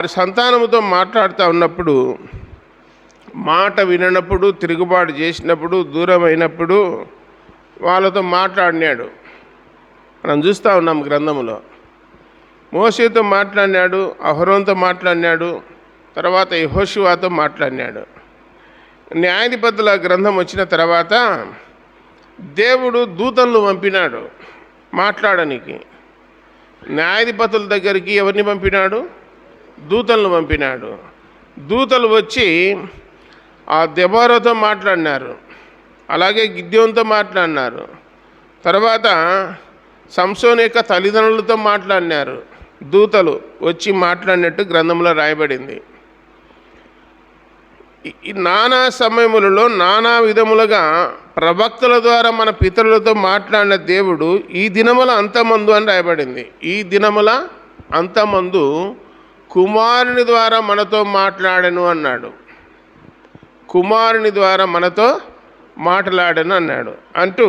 వారి సంతానముతో మాట్లాడుతూ ఉన్నప్పుడు, మాట విననప్పుడు, తిరుగుబాటు చేసినప్పుడు, దూరమైనప్పుడు వాళ్ళతో మాట్లాడినాడు. మనం చూస్తూ ఉన్నాం గ్రంథములో. మోషేతో మాట్లాడినాడు, అహరోన్తో మాట్లాడినాడు, తర్వాత యెహోషువతో మాట్లాడినాడు. న్యాయాధిపతుల గ్రంథం వచ్చిన తర్వాత దేవుడు దూతలను పంపినాడు మాట్లాడడానికి. న్యాయాధిపతుల దగ్గరికి ఎవరిని పంపినాడు? దూతలను పంపినాడు. దూతలు వచ్చి ఆ దెబోరాతో మాట్లాడినారు, అలాగే గిద్యోనుతో మాట్లాడినారు, తర్వాత సంసోను యొక్క తల్లిదండ్రులతో మాట్లాడినారు. దూతలు వచ్చి మాట్లాడినట్టు గ్రంథంలో రాయబడింది. ఈ నానా సమయములలో నానా విధములుగా ప్రవక్తల ద్వారా మన పితరులతో మాట్లాడిన దేవుడు ఈ దినముల అంతమందు అని రాయబడింది. ఈ దినముల అంతమందు కుమారుని ద్వారా మనతో మాట్లాడను అన్నాడు. కుమారుని ద్వారా మనతో మాట్లాడను అన్నాడు. అంటూ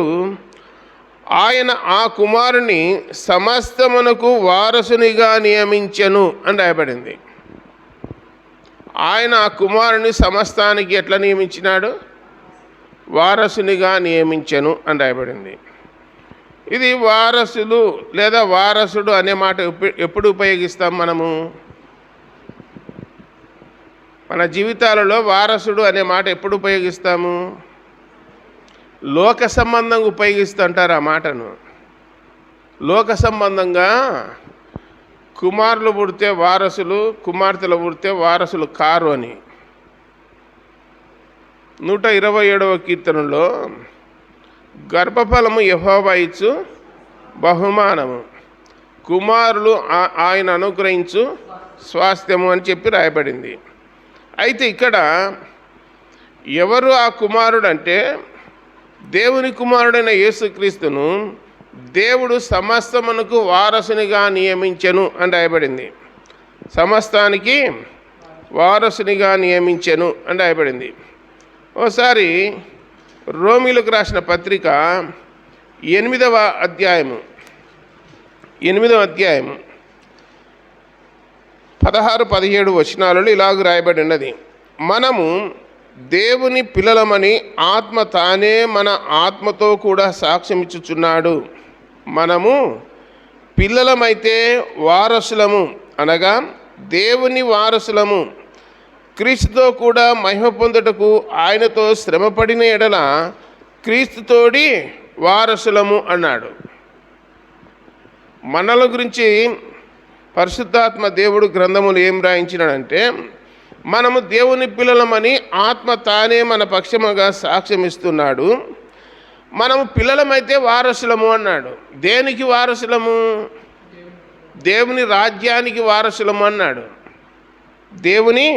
ఆయన ఆ కుమారుని సమస్తమునకు వారసునిగా నియమించెను అని రాయబడింది. ఆయన ఆ కుమారుని సమస్తానికి ఎట్లా నియమించినాడు? వారసునిగా నియమించెను అని రాయబడింది. ఇది వారసులు లేదా వారసుడు అనే మాట ఎప్పుడు ఉపయోగిస్తాం మనము? మన జీవితాలలో వారసుడు అనే మాట ఎప్పుడు ఉపయోగిస్తాము? లోక సంబంధంగా ఉపయోగిస్తుంటారు ఆ మాటను. లోక సంబంధంగా కుమారులు పుడితే వారసులు, కుమార్తెలు పుడితే వారసులు కారు అని. 127వ కీర్తనలో గర్భఫలము యెహోవా ఇచ్చు బహుమానము, కుమారులు ఆయన అనుగ్రహించు స్వాస్థ్యము అని చెప్పి రాయబడింది. అయితే ఇక్కడ ఎవరు ఆ కుమారుడు అంటే, దేవుని కుమారుడైన యేసుక్రీస్తును దేవుడు సమస్తమునకు వారసునిగా నియమించెను అని రాయబడింది. సమస్తానికి వారసునిగా నియమించెను అని రాయబడింది. ఓసారి రోమీలకు రాసిన పత్రిక 8వ అధ్యాయము 16-17 వచనాలలో ఇలాగ రాయబడినది: మనము దేవుని పిల్లలమని ఆత్మ తానే మన ఆత్మతో కూడా సాక్ష్యమిచ్చుచున్నాడు. మనము పిల్లలమైతే వారసులము, అనగా దేవుని వారసులము, క్రీస్తుతో కూడా మహిమ పొందుటకు ఆయనతో శ్రమపడిన ఎడల క్రీస్తుతోడి వారసులము అన్నాడు. మనల గురించి పరిశుద్ధాత్మ దేవుడు గ్రంథములు ఏం రాయించినాడంటే, మనము దేవుని పిల్లలమని ఆత్మ తానే మన పక్షముగా సాక్ష్యమిస్తున్నాడు. మనము పిల్లలమైతే వారసులము అన్నాడు. దేనికి వారసులము? దేవుని రాజ్యానికి వారసులము అన్నాడు. దేవుని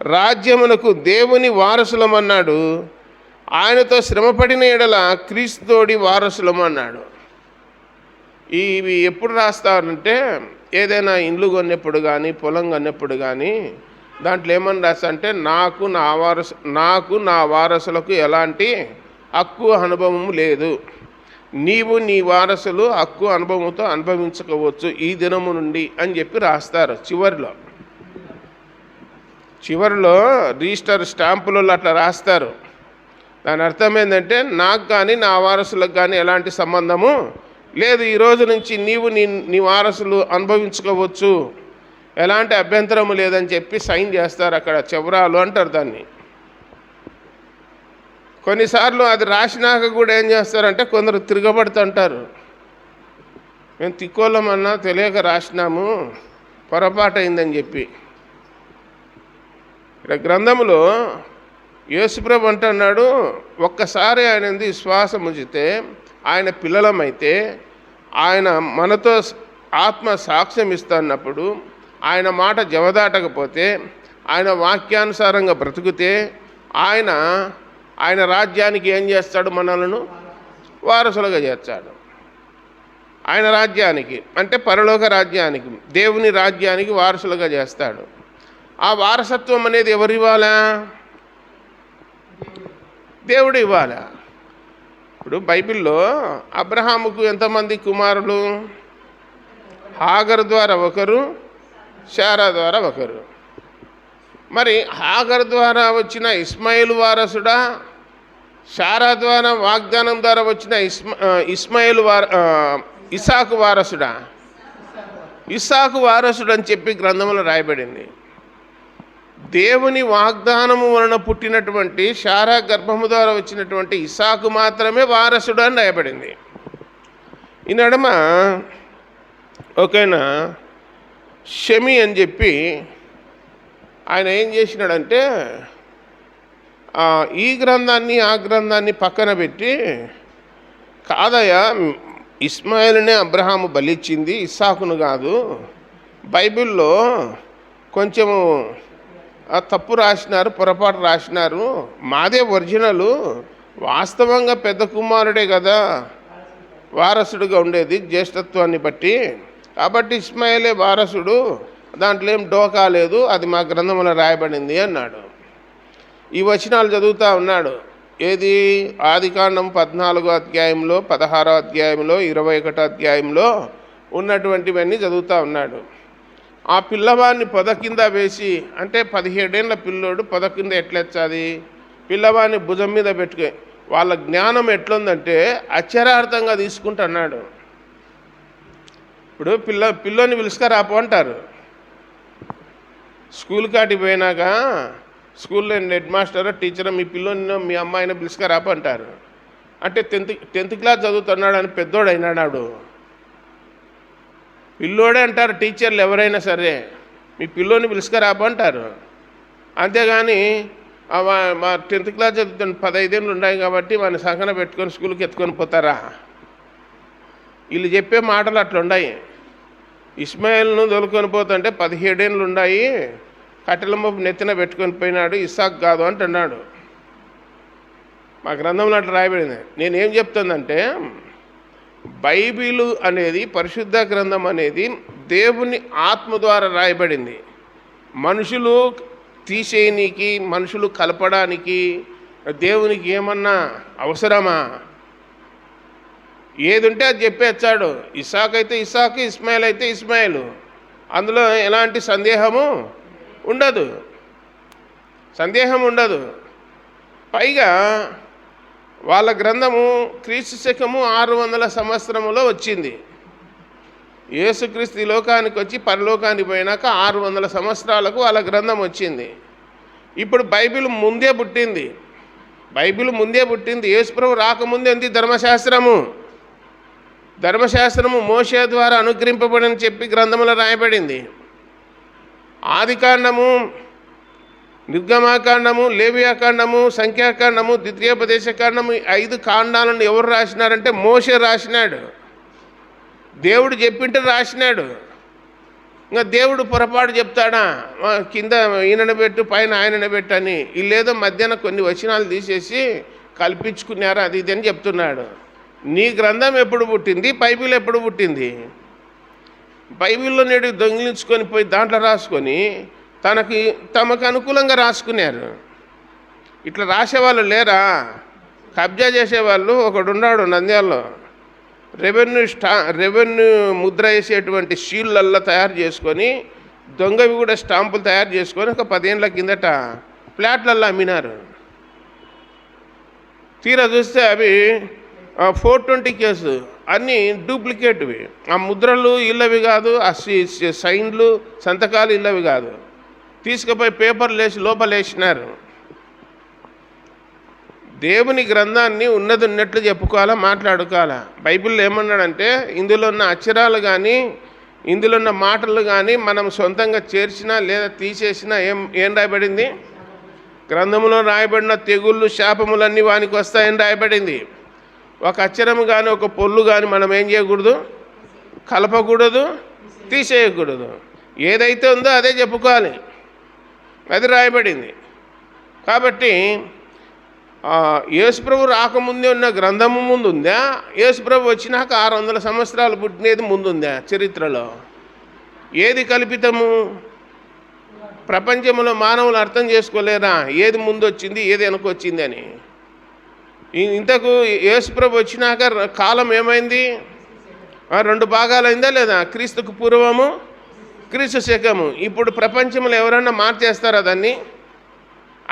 రాజ్యమునకు దేవుని వారసులము అన్నాడు. ఆయనతో శ్రమపడిన ఎడల క్రీస్తుతోడి వారసులము అన్నాడు. ఇవి ఎప్పుడు రాస్తారంటే, ఏదైనా ఇండ్లు కొన్నప్పుడు కానీ, పొలం కొన్నప్పుడు కానీ, దాంట్లో ఏమని రాస్తా అంటే, నాకు నా వారసులకు ఎలాంటి హక్కు అనుభవము లేదు, నీవు నీ వారసులు హక్కు అనుభవంతో అనుభవించకపోవచ్చు ఈ దినము నుండి అని చెప్పి రాస్తారు. చివరిలో రిజిస్టర్ స్టాంపులలో అట్లా రాస్తారు. దాని అర్థం ఏంటంటే, నాకు కానీ నా వారసులకు కానీ ఎలాంటి సంబంధము లేదు, ఈరోజు నుంచి నీవు నీ వారసులు అనుభవించుకోవచ్చు, ఎలాంటి అభ్యంతరము లేదని చెప్పి సైన్ చేస్తారు. అక్కడ చివరాలు అంటారు దాన్ని. కొన్నిసార్లు అది రాసినాక కూడా ఏం చేస్తారంటే, కొందరు తిరగబడుతుంటారు, మేము తిక్కోళ్ళమన్నా తెలియక రాసినాము, పొరపాటు అయిందని చెప్పి. ఇక్కడ గ్రంథములో యేసుప్రభు అంటున్నాడు, ఒక్కసారి ఆయన విశ్వాసం ఉంచితే, ఆయన పిల్లలమైతే, ఆయన మనతో ఆత్మ సాక్ష్యం ఇస్తున్నప్పుడు, ఆయన మాట జవదాటకపోతే, ఆయన వాక్యానుసారంగా బ్రతుకుతే, ఆయన రాజ్యానికి ఏం చేస్తాడు? మనలను వారసులుగా చేస్తాడు. ఆయన రాజ్యానికి అంటే పరలోక రాజ్యానికి, దేవుని రాజ్యానికి వారసులుగా చేస్తాడు. ఆ వారసత్వం అనేది ఎవరు ఇవ్వాలా? దేవుడు ఇవ్వాలా? ఇప్పుడు బైబిల్లో అబ్రహాముకు ఎంతమంది కుమారులు? హాగరు ద్వారా ఒకరు, శారా ద్వారా ఒకరు. మరి హాగర్ ద్వారా వచ్చిన ఇస్మాయిల్ వారసుడా, శారా ద్వారా వాగ్దానం ద్వారా వచ్చిన ఇసాకు వారసుడా? ఇసాకు వారసుడు అని చెప్పి గ్రంథంలో రాయబడింది. దేవుని వాగ్దానము వలన పుట్టినటువంటి శారా గర్భము ద్వారా వచ్చినటువంటి ఇసాకు మాత్రమే వారసుడు అని రాయబడింది. ఈ నడుమ ఓకేనా షమి అని చెప్పి ఆయన ఏం చేసినాడంటే ఈ గ్రంథాన్ని ఆ గ్రంథాన్ని పక్కన పెట్టి, కాదయ్యా ఇస్మాయిల్నే అబ్రహాము బలిచ్చింది, ఇస్సాకును కాదు, బైబిల్లో కొంచెము తప్పు రాసినారు, పొరపాటు రాసినారు, మాదే ఒరిజినలు, వాస్తవంగా పెద్ద కుమారుడే కదా వారసుడుగా ఉండేది జ్యేష్ఠత్వాన్ని బట్టి, కాబట్టి ఇస్మాయిలే వారసుడు, దాంట్లో ఏం డోకా లేదు, అది మా గ్రంథంలో రాయబడింది అన్నాడు. ఈ వచనాలు చదువుతూ ఉన్నాడు. ఏది? ఆదికాండం 14వ అధ్యాయంలో, 16వ అధ్యాయంలో, 21వ అధ్యాయంలో ఉన్నటువంటివన్నీ చదువుతూ ఉన్నాడు. ఆ పిల్లవాడిని పొద కింద వేసి, అంటే 17 ఏళ్ళ పిల్లోడు పొద కింద ఎట్లెచ్చాది? పిల్లవాడిని భుజం మీద పెట్టుకుని, వాళ్ళ జ్ఞానం ఎట్లుందంటే అక్షరార్థంగా తీసుకుంటున్నాడు. ఇప్పుడు పిల్లోని పిలుచుకరాపు అంటారు. స్కూల్ కాటికి పోయినాక స్కూల్లో హెడ్ మాస్టర్ టీచర్ మీ పిల్లోని మీ అమ్మాయిని పిలుచుకరాపు అంటారు. అంటే 10th క్లాస్ చదువుతున్నాడు అని పెద్దోడు అయినాడు. పిల్లోడే అంటారు టీచర్లు ఎవరైనా సరే, మీ పిల్లోని పిలుచుకరాపు అంటారు. అంతేగాని మా 10th క్లాస్ చదువుతాను 15 ఏళ్ళు ఉన్నాయి కాబట్టి వాడిని సంకన పెట్టుకొని స్కూల్కి ఎత్తుకొని పోతారా? వీళ్ళు చెప్పే మాటలు అట్లున్నాయి. ఇస్మాయిల్ను దొలుకొని పోతుంటే 17 ఏళ్ళు ఉన్నాయి, కట్టెల మోపు నెత్తిన పెట్టుకొని పోయినాడు, ఇస్సాకు కాదు అంటున్నాడు. మా గ్రంథంలో అట్లా రాయబడింది. నేనేం చెప్తుందంటే బైబిలు అనేది, పరిశుద్ధ గ్రంథం అనేది దేవుని ఆత్మ ద్వారా రాయబడింది. మనుషులు తీసేయనీకి, మనుషులు కలపడానికి దేవునికి ఏమన్నా అవసరమా? ఏది ఉంటే అది చెప్పేచ్చాడు. ఇస్సాకు అయితే ఇస్సాకు, ఇస్మాయిల్ అయితే ఇస్మాయిల్, అందులో ఎలాంటి సందేహం ఉండదు. పైగా వాళ్ళ గ్రంథము క్రీస్తు శకము 600 సంవత్సరములో వచ్చింది. యేసుక్రీస్తు ఈ లోకానికి వచ్చి పరలోకానికి పోయినాక 600 సంవత్సరాలకు వాళ్ళ గ్రంథం వచ్చింది. ఇప్పుడు బైబిల్ ముందే పుట్టింది. యేసుప్రభు రాకముందే ఉంది ధర్మశాస్త్రము మోషే ద్వారా అనుగ్రహింపబడని చెప్పి గ్రంథంలో రాయబడింది. ఆదికాండము, నిర్గమాకాండము, లేవియాకాండము, సంఖ్యాకాండము, ద్వితీయోపదేశకాండము, 5 కాండాలను ఎవరు రాసినారంటే మోషే రాసినాడు. దేవుడు చెప్పింటే రాసినాడు. ఇంకా దేవుడు పొరపాటు చెప్తాడా? కింద ఈయనను పెట్టు, పైన ఆయనను పెట్టని. వీళ్ళేదో మధ్యాహ్నం కొన్ని వచనాలు తీసేసి కల్పించుకున్నారు, అది ఇది అని చెప్తున్నాడు. నీ గ్రంథం ఎప్పుడు పుట్టింది? బైబిల్ ఎప్పుడు పుట్టింది? బైబిల్లో నేడు దొంగిలించుకొని పోయి దాంట్లో రాసుకొని తమకు అనుకూలంగా రాసుకున్నారు. ఇట్లా రాసేవాళ్ళు లేరా? కబ్జా చేసేవాళ్ళు ఒకడున్నాడు నంద్యాలలో. రెవెన్యూ ముద్ర వేసేటువంటి షీళ్ళల్లో తయారు చేసుకొని, దొంగవి కూడా స్టాంపులు తయారు చేసుకొని ఒక 10 ఏళ్ళ కిందట ఫ్లాట్లల్లో అమ్మినారు. తీరా చూస్తే అవి 420 కేసు, అన్నీ డూప్లికేట్వి. ఆ ముద్రలు ఇల్లవి కాదు, ఆ సైన్లు సంతకాలు ఇల్లవి కాదు. తీసుకుపోయి పేపర్లు వేసి లోపలేసినారు. దేవుని గ్రంథాన్ని ఉన్నట్లు చెప్పుకోవాలా, మాట్లాడుకోవాలా. బైబిల్లో ఏమన్నాడంటే ఇందులో ఉన్న అక్షరాలు కానీ, ఇందులో ఉన్న మాటలు కానీ మనం సొంతంగా చేర్చినా లేదా తీసేసినా ఏం రాయబడింది? గ్రంథంలో రాయబడిన తెగుళ్ళు, శాపములన్నీ వానికి వస్తాయని రాయబడింది. ఒక అక్షరము కానీ, ఒక పొల్లు కానీ మనం ఏం చేయకూడదు? కలపకూడదు, తీసేయకూడదు. ఏదైతే ఉందో అదే చెప్పుకోవాలి, అది రాయబడింది. కాబట్టి యేసుప్రభు రాకముందే ఉన్న గ్రంథము ముందుందా? యేసుప్రభు వచ్చినాక 600 సంవత్సరాలు పుట్టినది ముందుందా? చరిత్రలో ఏది కల్పితము? ప్రపంచంలో మానవులు అర్థం చేసుకోలేరా ఏది ముందు వచ్చింది, ఏది వెనకొచ్చింది అని? ఇంతకు యేసుప్రభు వచ్చినాక కాలం ఏమైంది? 2 భాగాలైందా లేదా? క్రీస్తుకు పూర్వము, క్రీస్తు శకము. ఇప్పుడు ప్రపంచంలో ఎవరైనా మార్చేస్తారా దాన్ని?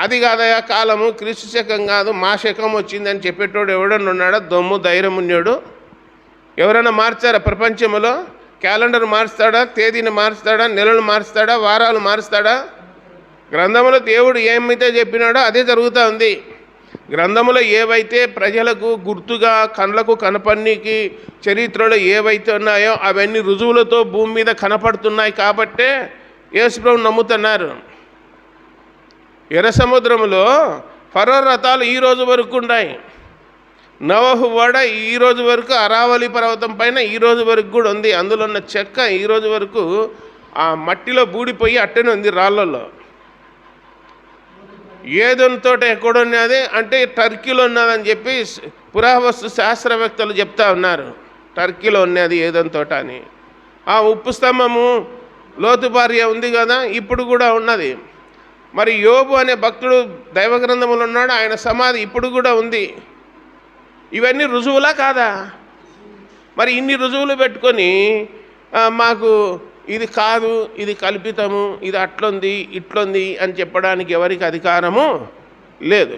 అది కాదయా కాలము, క్రీస్తు శకం కాదు, మా శకం వచ్చిందని చెప్పేటోడు ఎవడన్నా ఉన్నాడా? దమ్ము ధైర్యం ఉన్నాడు? ఎవరైనా మార్చారా ప్రపంచంలో? క్యాలెండర్ మారుస్తాడా? తేదీని మారుస్తాడా? నెలలు మారుస్తాడా? వారాలు మారుస్తాడా? గ్రంథంలో దేవుడు ఏమైతే చెప్పినాడో అదే జరుగుతూ ఉంది. గ్రంథంలో ఏవైతే ప్రజలకు గుర్తుగా కళ్ళకు కనపనికి చరిత్రలో ఏవైతే ఉన్నాయో అవన్నీ రుజువులతో భూమి మీద కనపడుతున్నాయి కాబట్టే యేసుప్రభుని నమ్ముతున్నారు. ఎర్ర సముద్రంలో ఫరో రథాలు ఈ రోజు వరకు ఉన్నాయి. నోవహు ఓడ ఈ రోజు వరకు అరావళి పర్వతం పైన ఈ రోజు వరకు కూడా ఉంది. అందులో ఉన్న చెక్క ఈ రోజు వరకు ఆ మట్టిలో బూడిపోయి అట్టనే ఉంది రాళ్ళల్లో. ఏదోని తోట ఎక్కడున్నది అంటే టర్కీలో ఉన్నదని చెప్పి పురావస్తు శాస్త్రవేత్తలు చెప్తా ఉన్నారు. టర్కీలో ఉన్నది ఏదోని తోట అని. ఆ ఉప్పు స్తంభము లోతు భార్య ఉంది కదా, ఇప్పుడు కూడా ఉన్నది. మరి యోబు అనే భక్తుడు దైవ గ్రంథములు ఉన్నాడు, ఆయన సమాధి ఇప్పుడు కూడా ఉంది. ఇవన్నీ రుజువులా కాదా? మరి ఇన్ని రుజువులు పెట్టుకొని మాకు ఇది కాదు, ఇది కల్పితము, ఇది అట్లుంది ఇట్లుంది అని చెప్పడానికి ఎవరికి అధికారము లేదు.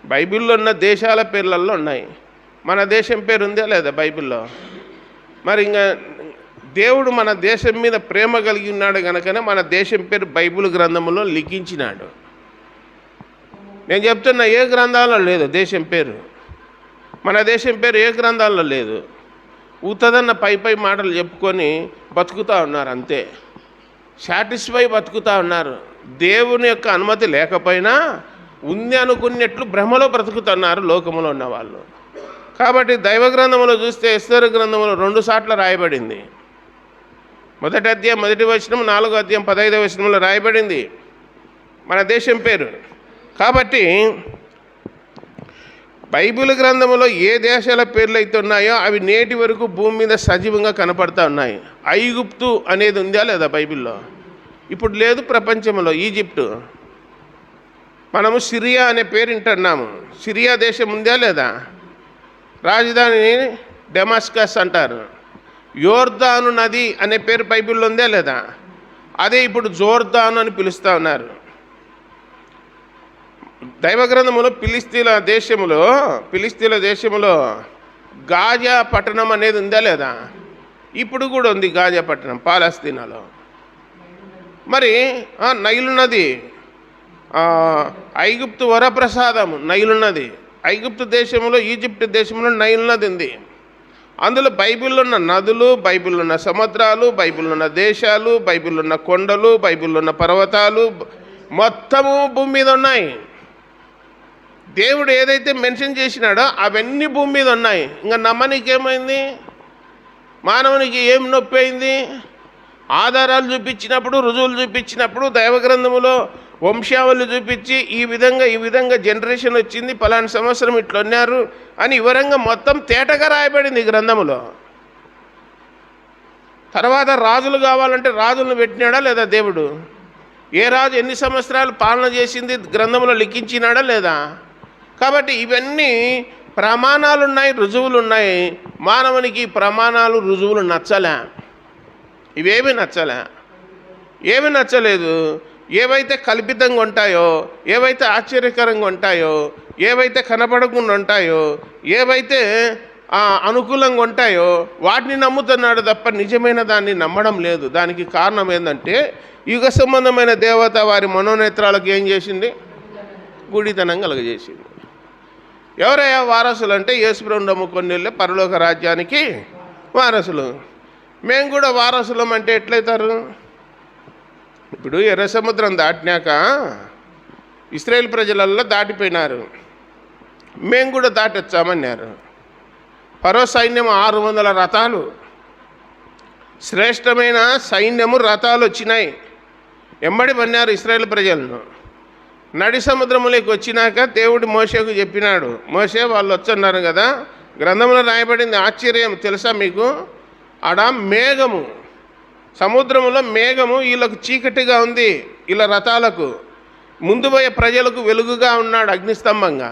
బైబిల్లో ఉన్న దేశాల పేర్లలో ఉన్నాయి. మన దేశం పేరు ఉందా లేదా బైబిల్లో? మరి ఇంకా దేవుడు మన దేశం మీద ప్రేమ కలిగి ఉన్నాడు కనుకనే మన దేశం పేరు బైబిల్ గ్రంథంలో లిఖించినాడు. నేను చెప్తున్నా, ఏ గ్రంథాల్లో లేదు దేశం పేరు. మన దేశం పేరు ఏ గ్రంథాల్లో లేదు. ఉత్తదన్న పై మాటలు చెప్పుకొని బతుకుతూ ఉన్నారు, అంతే. సాటిస్ఫై బతుకుతూ ఉన్నారు. దేవుని యొక్క అనుమతి లేకపోయినా ఉంది అనుకున్నట్లు భ్రమలో బ్రతుకుతున్నారు లోకంలో ఉన్న వాళ్ళు. కాబట్టి దైవ గ్రంథంలో చూస్తే ఎస్తేరు గ్రంథంలో 2 సార్లు రాయబడింది. 1వ అధ్యాయం 1వ వచనం, 4వ అధ్యాయం 15వ వచనంలో రాయబడింది మన దేశం పేరు. కాబట్టి బైబిల్ గ్రంథంలో ఏ దేశాల పేర్లు అయితే ఉన్నాయో అవి నేటి వరకు భూమి మీద సజీవంగా కనపడతా ఉన్నాయి. ఐగుప్తు అనేది ఉందా లేదా బైబిల్లో? ఇప్పుడు లేదు. ప్రపంచంలో ఈజిప్టు, మనము సిరియా అనే పేరు వింటున్నాము. సిరియా దేశం ఉందా లేదా? రాజధాని డెమాస్కస్ అంటారు. యోర్దాను నది అనే పేరు బైబిల్లో ఉందా లేదా? అదే ఇప్పుడు జోర్దాను అని పిలుస్తూ ఉన్నారు. దైవగ్రంథములో ఫిలిస్తీన్ల దేశంలో గాజా పట్టణం అనేది ఉందా లేదా? ఇప్పుడు కూడా ఉంది గాజా పట్టణం పాలస్తీనాలో. మరి నైలు నది, ఐగుప్తు వరప్రసాదము నైలు నది. ఐగుప్తు దేశంలో, ఈజిప్ట్ దేశంలో నైలు నది ఉంది. అందులో బైబిల్లో ఉన్న నదులు, బైబిల్లో ఉన్న సముద్రాలు, బైబిల్లో ఉన్న దేశాలు, బైబిల్లో ఉన్న కొండలు, బైబిల్లో ఉన్న పర్వతాలు మొత్తము భూమి మీద ఉన్నాయి. దేవుడు ఏదైతే మెన్షన్ చేసినాడో అవన్నీ భూమి మీద ఉన్నాయి. ఇంకా నమ్మనికి ఏమైంది? మానవునికి ఏం నొప్పి అయింది? ఆధారాలు చూపించినప్పుడు, రుజువులు చూపించినప్పుడు, దైవగ్రంథములో వంశావళి చూపించి ఈ విధంగా జనరేషన్ వచ్చింది, పలానా సంవత్సరం ఇట్లా ఉన్నారు అని వివరంగా మొత్తం తేటగా రాయబడింది ఈ గ్రంథములో. తర్వాత రాజులు కావాలంటే రాజులను పెట్టినాడా లేదా దేవుడు? ఏ రాజు ఎన్ని సంవత్సరాలు పాలన చేసింది గ్రంథంలో లిఖించినాడా లేదా? కాబట్టి ఇవన్నీ ప్రమాణాలు ఉన్నాయి, రుజువులు ఉన్నాయి. మానవునికి ప్రమాణాలు రుజువులు నచ్చలే. ఇవేమీ నచ్చలే, ఏమీ నచ్చలేదు. ఏవైతే కల్పితంగా ఉంటాయో, ఏవైతే ఆశ్చర్యకరంగా ఉంటాయో, ఏవైతే కనపడకుండా ఉంటాయో, ఏవైతే అనుకూలంగా ఉంటాయో వాటిని నమ్ముతున్నాడు తప్ప నిజమైన దాన్ని నమ్మడం లేదు. దానికి కారణం ఏంటంటే యుగ సంబంధమైన దేవత వారి మనోనేత్రాలకు ఏం చేసింది? గుడితనం కలుగజేసింది. ఎవరయ్యా వారసులు అంటే యేసుప్రభుని నమ్ముకొని వెళ్ళే పరలోక రాజ్యానికి వారసులు. మేము కూడా వారసులం అంటే ఎట్లయితారు? ఇప్పుడు ఎర్ర సముద్రం దాటినాక ఇశ్రాయేల్ ప్రజలల్లో దాటిపోయినారు, మేము కూడా దాటొచ్చామన్నారు. ఫరో సైన్యం 600 రథాలు, శ్రేష్టమైన సైన్యము రథాలు వచ్చినాయి. ఎమ్మడి పన్నారు ఇశ్రాయేల్ ప్రజలను. నడి సముద్రంలోకి వచ్చినాక దేవుడు మోషేకు చెప్పినాడు, మోషే వాళ్ళు వచ్చన్నారు కదా, గ్రంథంలో రాయబడింది ఆశ్చర్యం తెలుసా మీకు? ఆడ మేఘము, సముద్రంలో మేఘము వీళ్ళకు చీకటిగా ఉంది, వీళ్ళ రథాలకు. ముందు పోయే ప్రజలకు వెలుగుగా ఉన్నాడు అగ్నిస్తంభంగా,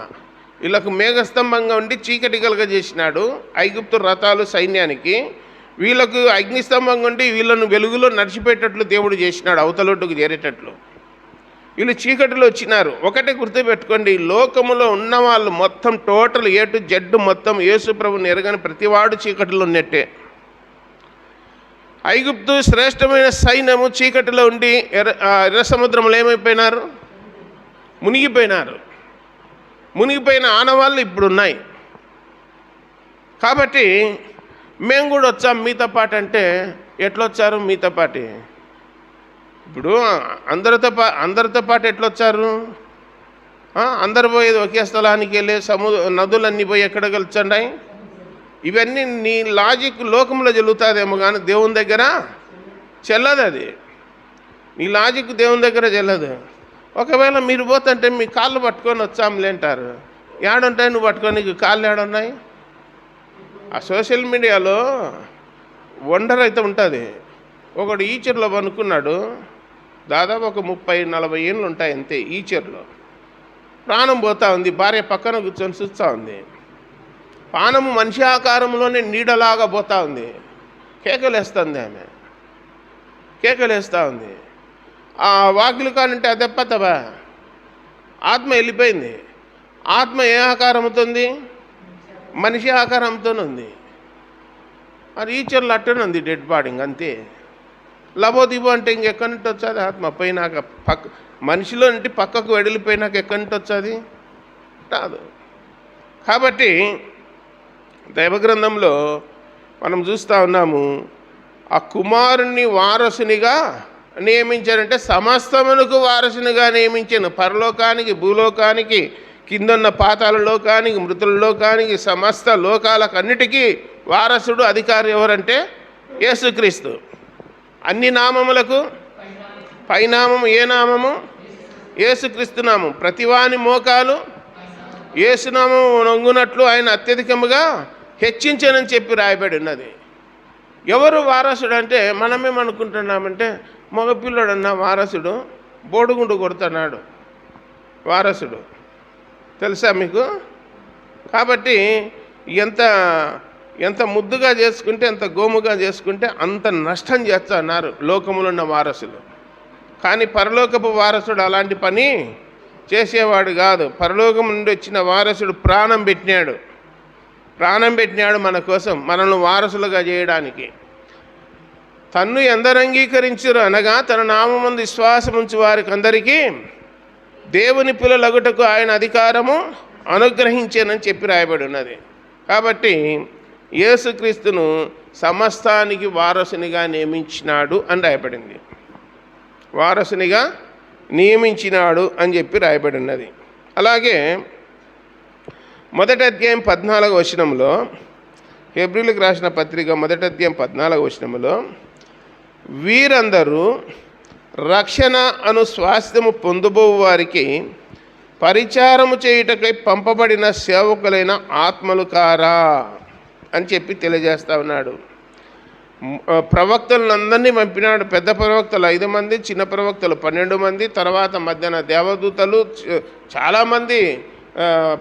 వీళ్ళకు మేఘస్తంభంగా ఉండి చీకటి కలుగజేసినాడు ఐగుప్తు రథాలు సైన్యానికి. వీళ్ళకు అగ్నిస్తంభం ఉండి వీళ్ళను వెలుగులో నడిచిపెట్టేటట్లు దేవుడు చేసినాడు, అవతలొడ్డుకు చేరేటట్లు. వీళ్ళు చీకటిలో వచ్చినారు. ఒకటే గుర్తుపెట్టుకోండి, లోకములో ఉన్న వాళ్ళు మొత్తం టోటల్ ఏ టు జెడ్ మొత్తం యేసు ప్రభుని ఎరగని ప్రతివాడు చీకటిలో ఉన్నట్టే. ఐగుప్తు శ్రేష్టమైన సైన్యము చీకటిలో ఉండి ఎర్ర సముద్రంలో ఏమైపోయినారు? మునిగిపోయినారు. మునిగిపోయిన ఆనవాళ్ళు ఇప్పుడున్నాయి. కాబట్టి మేము కూడా వచ్చాం మీతో పాటు అంటే ఎట్లొచ్చారు? మీతో పాటు ఇప్పుడు అందరితో పాటు ఎట్లొచ్చారు? అందరు పోయేది ఒకే స్థలానికి వెళ్ళి నదులన్నీ పోయి ఎక్కడ కలుచున్నాయి? ఇవన్నీ నీ లాజిక్ లోకంలో చెల్లుతుందేమో కానీ దేవుని దగ్గర చెల్లదు. అది నీ లాజిక్ దేవుని దగ్గర చెల్లదు. ఒకవేళ మీరు పోతుంటే మీ కాళ్ళు పట్టుకొని వచ్చాములే అంటారు. ఏడుంటాయి నువ్వు పట్టుకొని? నీకు కాళ్ళు ఏడున్నాయి? ఆ సోషల్ మీడియాలో వండర్ అయితే ఉంటుంది. ఒకడు ఈచర్లో పనుకున్నాడు, దాదాపు ఒక 30-40 ఏళ్ళు ఉంటాయి అంతే. ఈచర్లో ప్రాణం పోతూ ఉంది, భార్య పక్కన కూర్చొని చూస్తూ ఉంది. పానము మనిషి ఆకారంలోనే నీడలాగా పోతూ ఉంది. కేకలేస్తుంది, ఆమె కేకలేస్తూ ఉంది. ఆ వాకిలి కానంటే అదెప్పతవా ఆత్మ వెళ్ళిపోయింది. ఆత్మ ఏ ఆకారంతో ఉంది? మనిషి ఆకారంతో ఉంది. అది ఈచర్లు అట్టనే ఉంది, డెడ్ బాడీ అంతే. లబోదిబో అంటే ఇంకెక్కడి నుంచి వచ్చేది ఆత్మ? పోయినాక మనిషిలో నుండి పక్కకు వెడిలిపోయినాక ఎక్కడి నుంచి వచ్చేది? రాదు. కాబట్టి దైవగ్రంథంలో మనం చూస్తూ ఉన్నాము, ఆ కుమారుణ్ణి వారసునిగా నియమించారంటే సమస్తమునకు వారసునిగా నియమించాను. పరలోకానికి, భూలోకానికి, కిందన్న పాతాల లోకానికి, మృతుల లోకానికి, సమస్త లోకాలకన్నిటికీ వారసుడు, అధికారి ఎవరంటే యేసుక్రీస్తు. అన్ని నామములకు పైనామము ఏ నామము? యేసుక్రీస్తు నామం. ప్రతివాని మోకాలు యేసునామం నొంగునట్లు ఆయన అత్యధికముగా హెచ్చించనని చెప్పి రాయబడి ఉన్నది. ఎవరు వారసుడు అంటే మనమేమనుకుంటున్నామంటే మగపిల్లడన్నా వారసుడు, బోడుగుండు కొడుతున్నాడు వారసుడు, తెలుసా మీకు? కాబట్టి ఎంత ముద్దుగా చేసుకుంటే, ఎంత గోముగా చేసుకుంటే అంత నష్టం చేస్తున్నారు లోకములో ఉన్న వారసులు. కానీ పరలోకపు వారసుడు అలాంటి పని చేసేవాడు కాదు. పరలోకం నుండి వచ్చిన వారసుడు ప్రాణం పెట్టినాడు మన కోసం, మనల్ని వారసులుగా చేయడానికి. తన్ను ఎందరు అంగీకరించురు అనగా తన నామమందు విశ్వాసం ఉంచు వారికి అందరికీ దేవుని పిల్లలగుటకు ఆయన అధికారము అనుగ్రహించానని చెప్పి రాయబడి ఉన్నది. కాబట్టి యేసుక్రీస్తును సమస్తానికి వారసునిగా నియమించినాడు అని రాయబడింది. వారసునిగా నియమించినాడు అని చెప్పి రాయబడి ఉన్నది. అలాగే 1వ అధ్యాయం 14వ వచనంలో, హెబ్రీయులకు రాసిన పత్రిక 1వ అధ్యాయం 14వ వచనంలో, వీరందరూ రక్షణ అను స్వాస్థ్యము పొందుబోవు వారికి పరిచారము చేయుటకై పంపబడిన సేవకులైన ఆత్మలు కారా అని చెప్పి తెలియజేస్తా ఉన్నాడు. ప్రవక్తలందరినీ పంపినాడు. పెద్ద ప్రవక్తలు 5 మంది, చిన్న ప్రవక్తలు 12 మంది, తర్వాత మధ్యాహ్న దేవదూతలు చాలామంది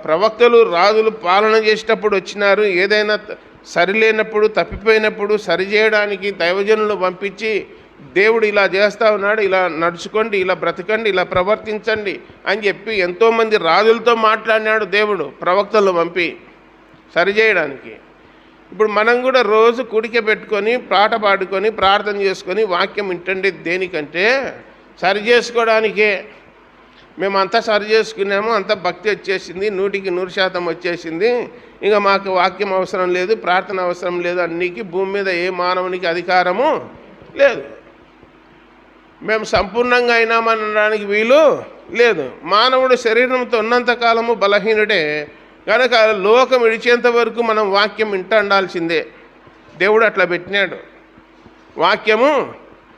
ప్రవక్తలు, రాజులు పాలన చేసేటప్పుడు వచ్చినారు. ఏదైనా సరిలేనప్పుడు, తప్పిపోయినప్పుడు సరిచేయడానికి దైవజనులు పంపించి దేవుడు ఇలా చేస్తూ ఉన్నాడు, ఇలా నడుచుకోండి, ఇలా బ్రతకండి, ఇలా ప్రవర్తించండి అని చెప్పి ఎంతోమంది రాజులతో మాట్లాడినాడు దేవుడు ప్రవక్తలను పంపి సరిచేయడానికి. ఇప్పుడు మనం కూడా రోజు కూడిక పెట్టుకొని, పాట పాడుకొని, ప్రార్థన చేసుకొని వాక్యం వింటండి. దేనికంటే సరి చేసుకోవడానికే. మేమంతా సరి చేసుకున్నాము, అంతా భక్తి వచ్చేసింది, 100% వచ్చేసింది, ఇంకా మాకు వాక్యం అవసరం లేదు, ప్రార్థన అవసరం లేదు, అన్నికి భూమి మీద ఏ మానవునికి అధికారము లేదు, మేము సంపూర్ణంగా అయినామనడానికి వీలు లేదు. మానవుడు శరీరంతో ఉన్నంతకాలము బలహీనుడే కనుక లోకం విడిచేంత వరకు మనం వాక్యం వింటూ ఉండాల్సిందే. దేవుడు అట్లా పెట్టినాడు. వాక్యము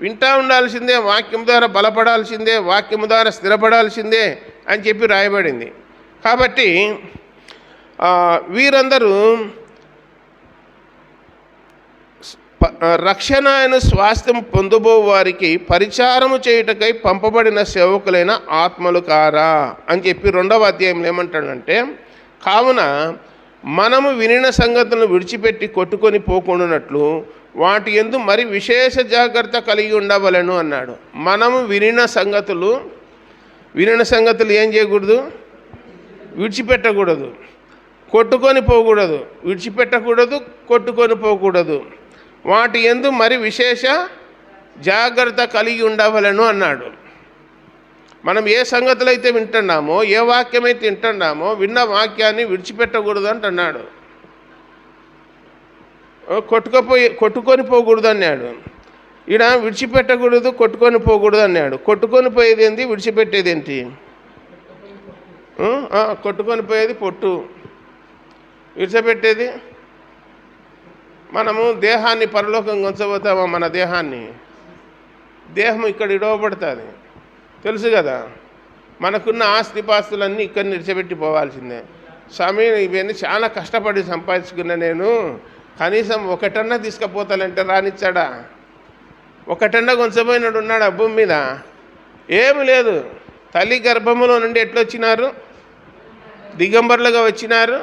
వింటూ ఉండాల్సిందే, వాక్యం ద్వారా బలపడాల్సిందే, వాక్యము ద్వారా స్థిరపడాల్సిందే అని చెప్పి రాయబడింది. కాబట్టి వీరందరూ రక్షణ అయిన స్వాస్థ్యం పొందుబో వారికి పరిచారము చేయుటకై పంపబడిన సేవకులైన ఆత్మలు కారా అని చెప్పి 2వ అధ్యాయంలో ఏమంటాడంటే, కావున మనము వినిన సంగతులను విడిచిపెట్టి కొట్టుకొని పోకుండానట్లు వాటి యందు మరి విశేష జాగ్రత్త కలిగి ఉండవలెను అన్నాడు. మనము వినిన సంగతులు ఏం చేయకూడదు? విడిచిపెట్టకూడదు, కొట్టుకొని పోకూడదు, విడిచిపెట్టకూడదు, కొట్టుకొని పోకూడదు. వాటి యందు మరి విశేష జాగ్రత్త కలిగి ఉండవలెను అన్నాడు. మనం ఏ సంగతులు అయితే వింటున్నామో, ఏ వాక్యమైతే వింటున్నామో, విన్న వాక్యాన్ని విడిచిపెట్టకూడదు అంటున్నాడు. కొట్టుకొని పోకూడదు అన్నాడు. ఈడ విడిచిపెట్టకూడదు, కొట్టుకొని పోకూడదు అన్నాడు. కొట్టుకొని పోయేది ఏంటి, విడిచిపెట్టేది ఏంటి? కొట్టుకొని పోయేది పొట్టు, విడిచిపెట్టేది. మనము దేహాన్ని పరలోకం ఉంచబోతామా? మన దేహం ఇక్కడ ఇడవబడుతుంది, తెలుసు కదా. మనకున్న ఆస్తిపాస్తులన్నీ ఇక్కడ విడిచిపెట్టి పోవాల్సిందే. స్వామి, ఇవన్నీ చాలా కష్టపడి సంపాదించుకున్నా, నేను కనీసం ఒకటన్నా తీసుకుపోతానంటే రానిచ్చాడా? ఒకటన్నా కొంచెపోయినాడు ఉన్నాడు ఆ భూమి మీద? ఏమి లేదు. తల్లి గర్భములో నుండి ఎట్లొచ్చినారు? దిగంబర్లుగా వచ్చినారు,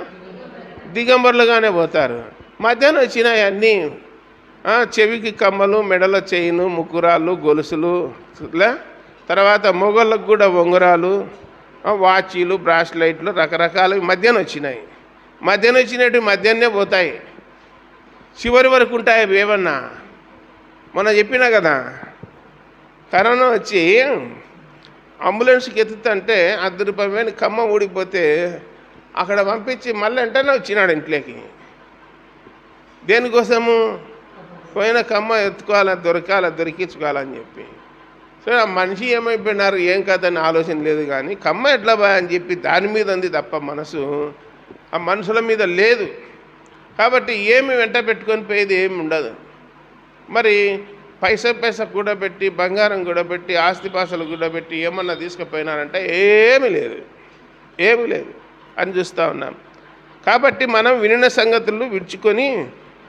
దిగంబర్లుగానే పోతారు. మధ్యాహ్నం వచ్చినాయి అన్నీ. చెవికి కమ్మలు, మెడలో చైను, ముక్కురాళ్ళు, గొలుసులు, తర్వాత మొగళ్ళకు కూడా ఉంగరాలు, వాచీలు, బ్రాస్లైట్లు, రకరకాలు మధ్యాహ్నం వచ్చినాయి. మధ్యాహ్నం పోతాయి. చివరి వరకు ఉంటాయి అవి ఏమన్నా. మొన్న చెప్పినా కదా, కరోనా వచ్చి అంబులెన్స్కి ఎత్తుతుంటే ₹10 కమ్మ ఊడిపోతే అక్కడ పంపించి మళ్ళీ వెంటనే వచ్చినాడు ఇంట్లోకి. దేనికోసము? పోయిన కమ్మ దొరికించుకోవాలని చెప్పి. సో ఆ మనిషి ఏమైపోయినారు, ఏం కదని ఆలోచన లేదు. కానీ కమ్మ ఎట్లా అని చెప్పి దాని మీద ఉంది తప్ప మనసు ఆ మనుషుల మీద లేదు. కాబట్టి ఏమి వెంట పెట్టుకొని పోయేది ఏమి ఉండదు. మరి పైసా కూడబెట్టి, బంగారం కూడబెట్టి, ఆస్తిపాసలు కూడబెట్టి ఏమన్నా తీసుకుపోయినారంటే ఏమీ లేదు అని చూస్తూ ఉన్నాం. కాబట్టి మనం వినిన సంగతులు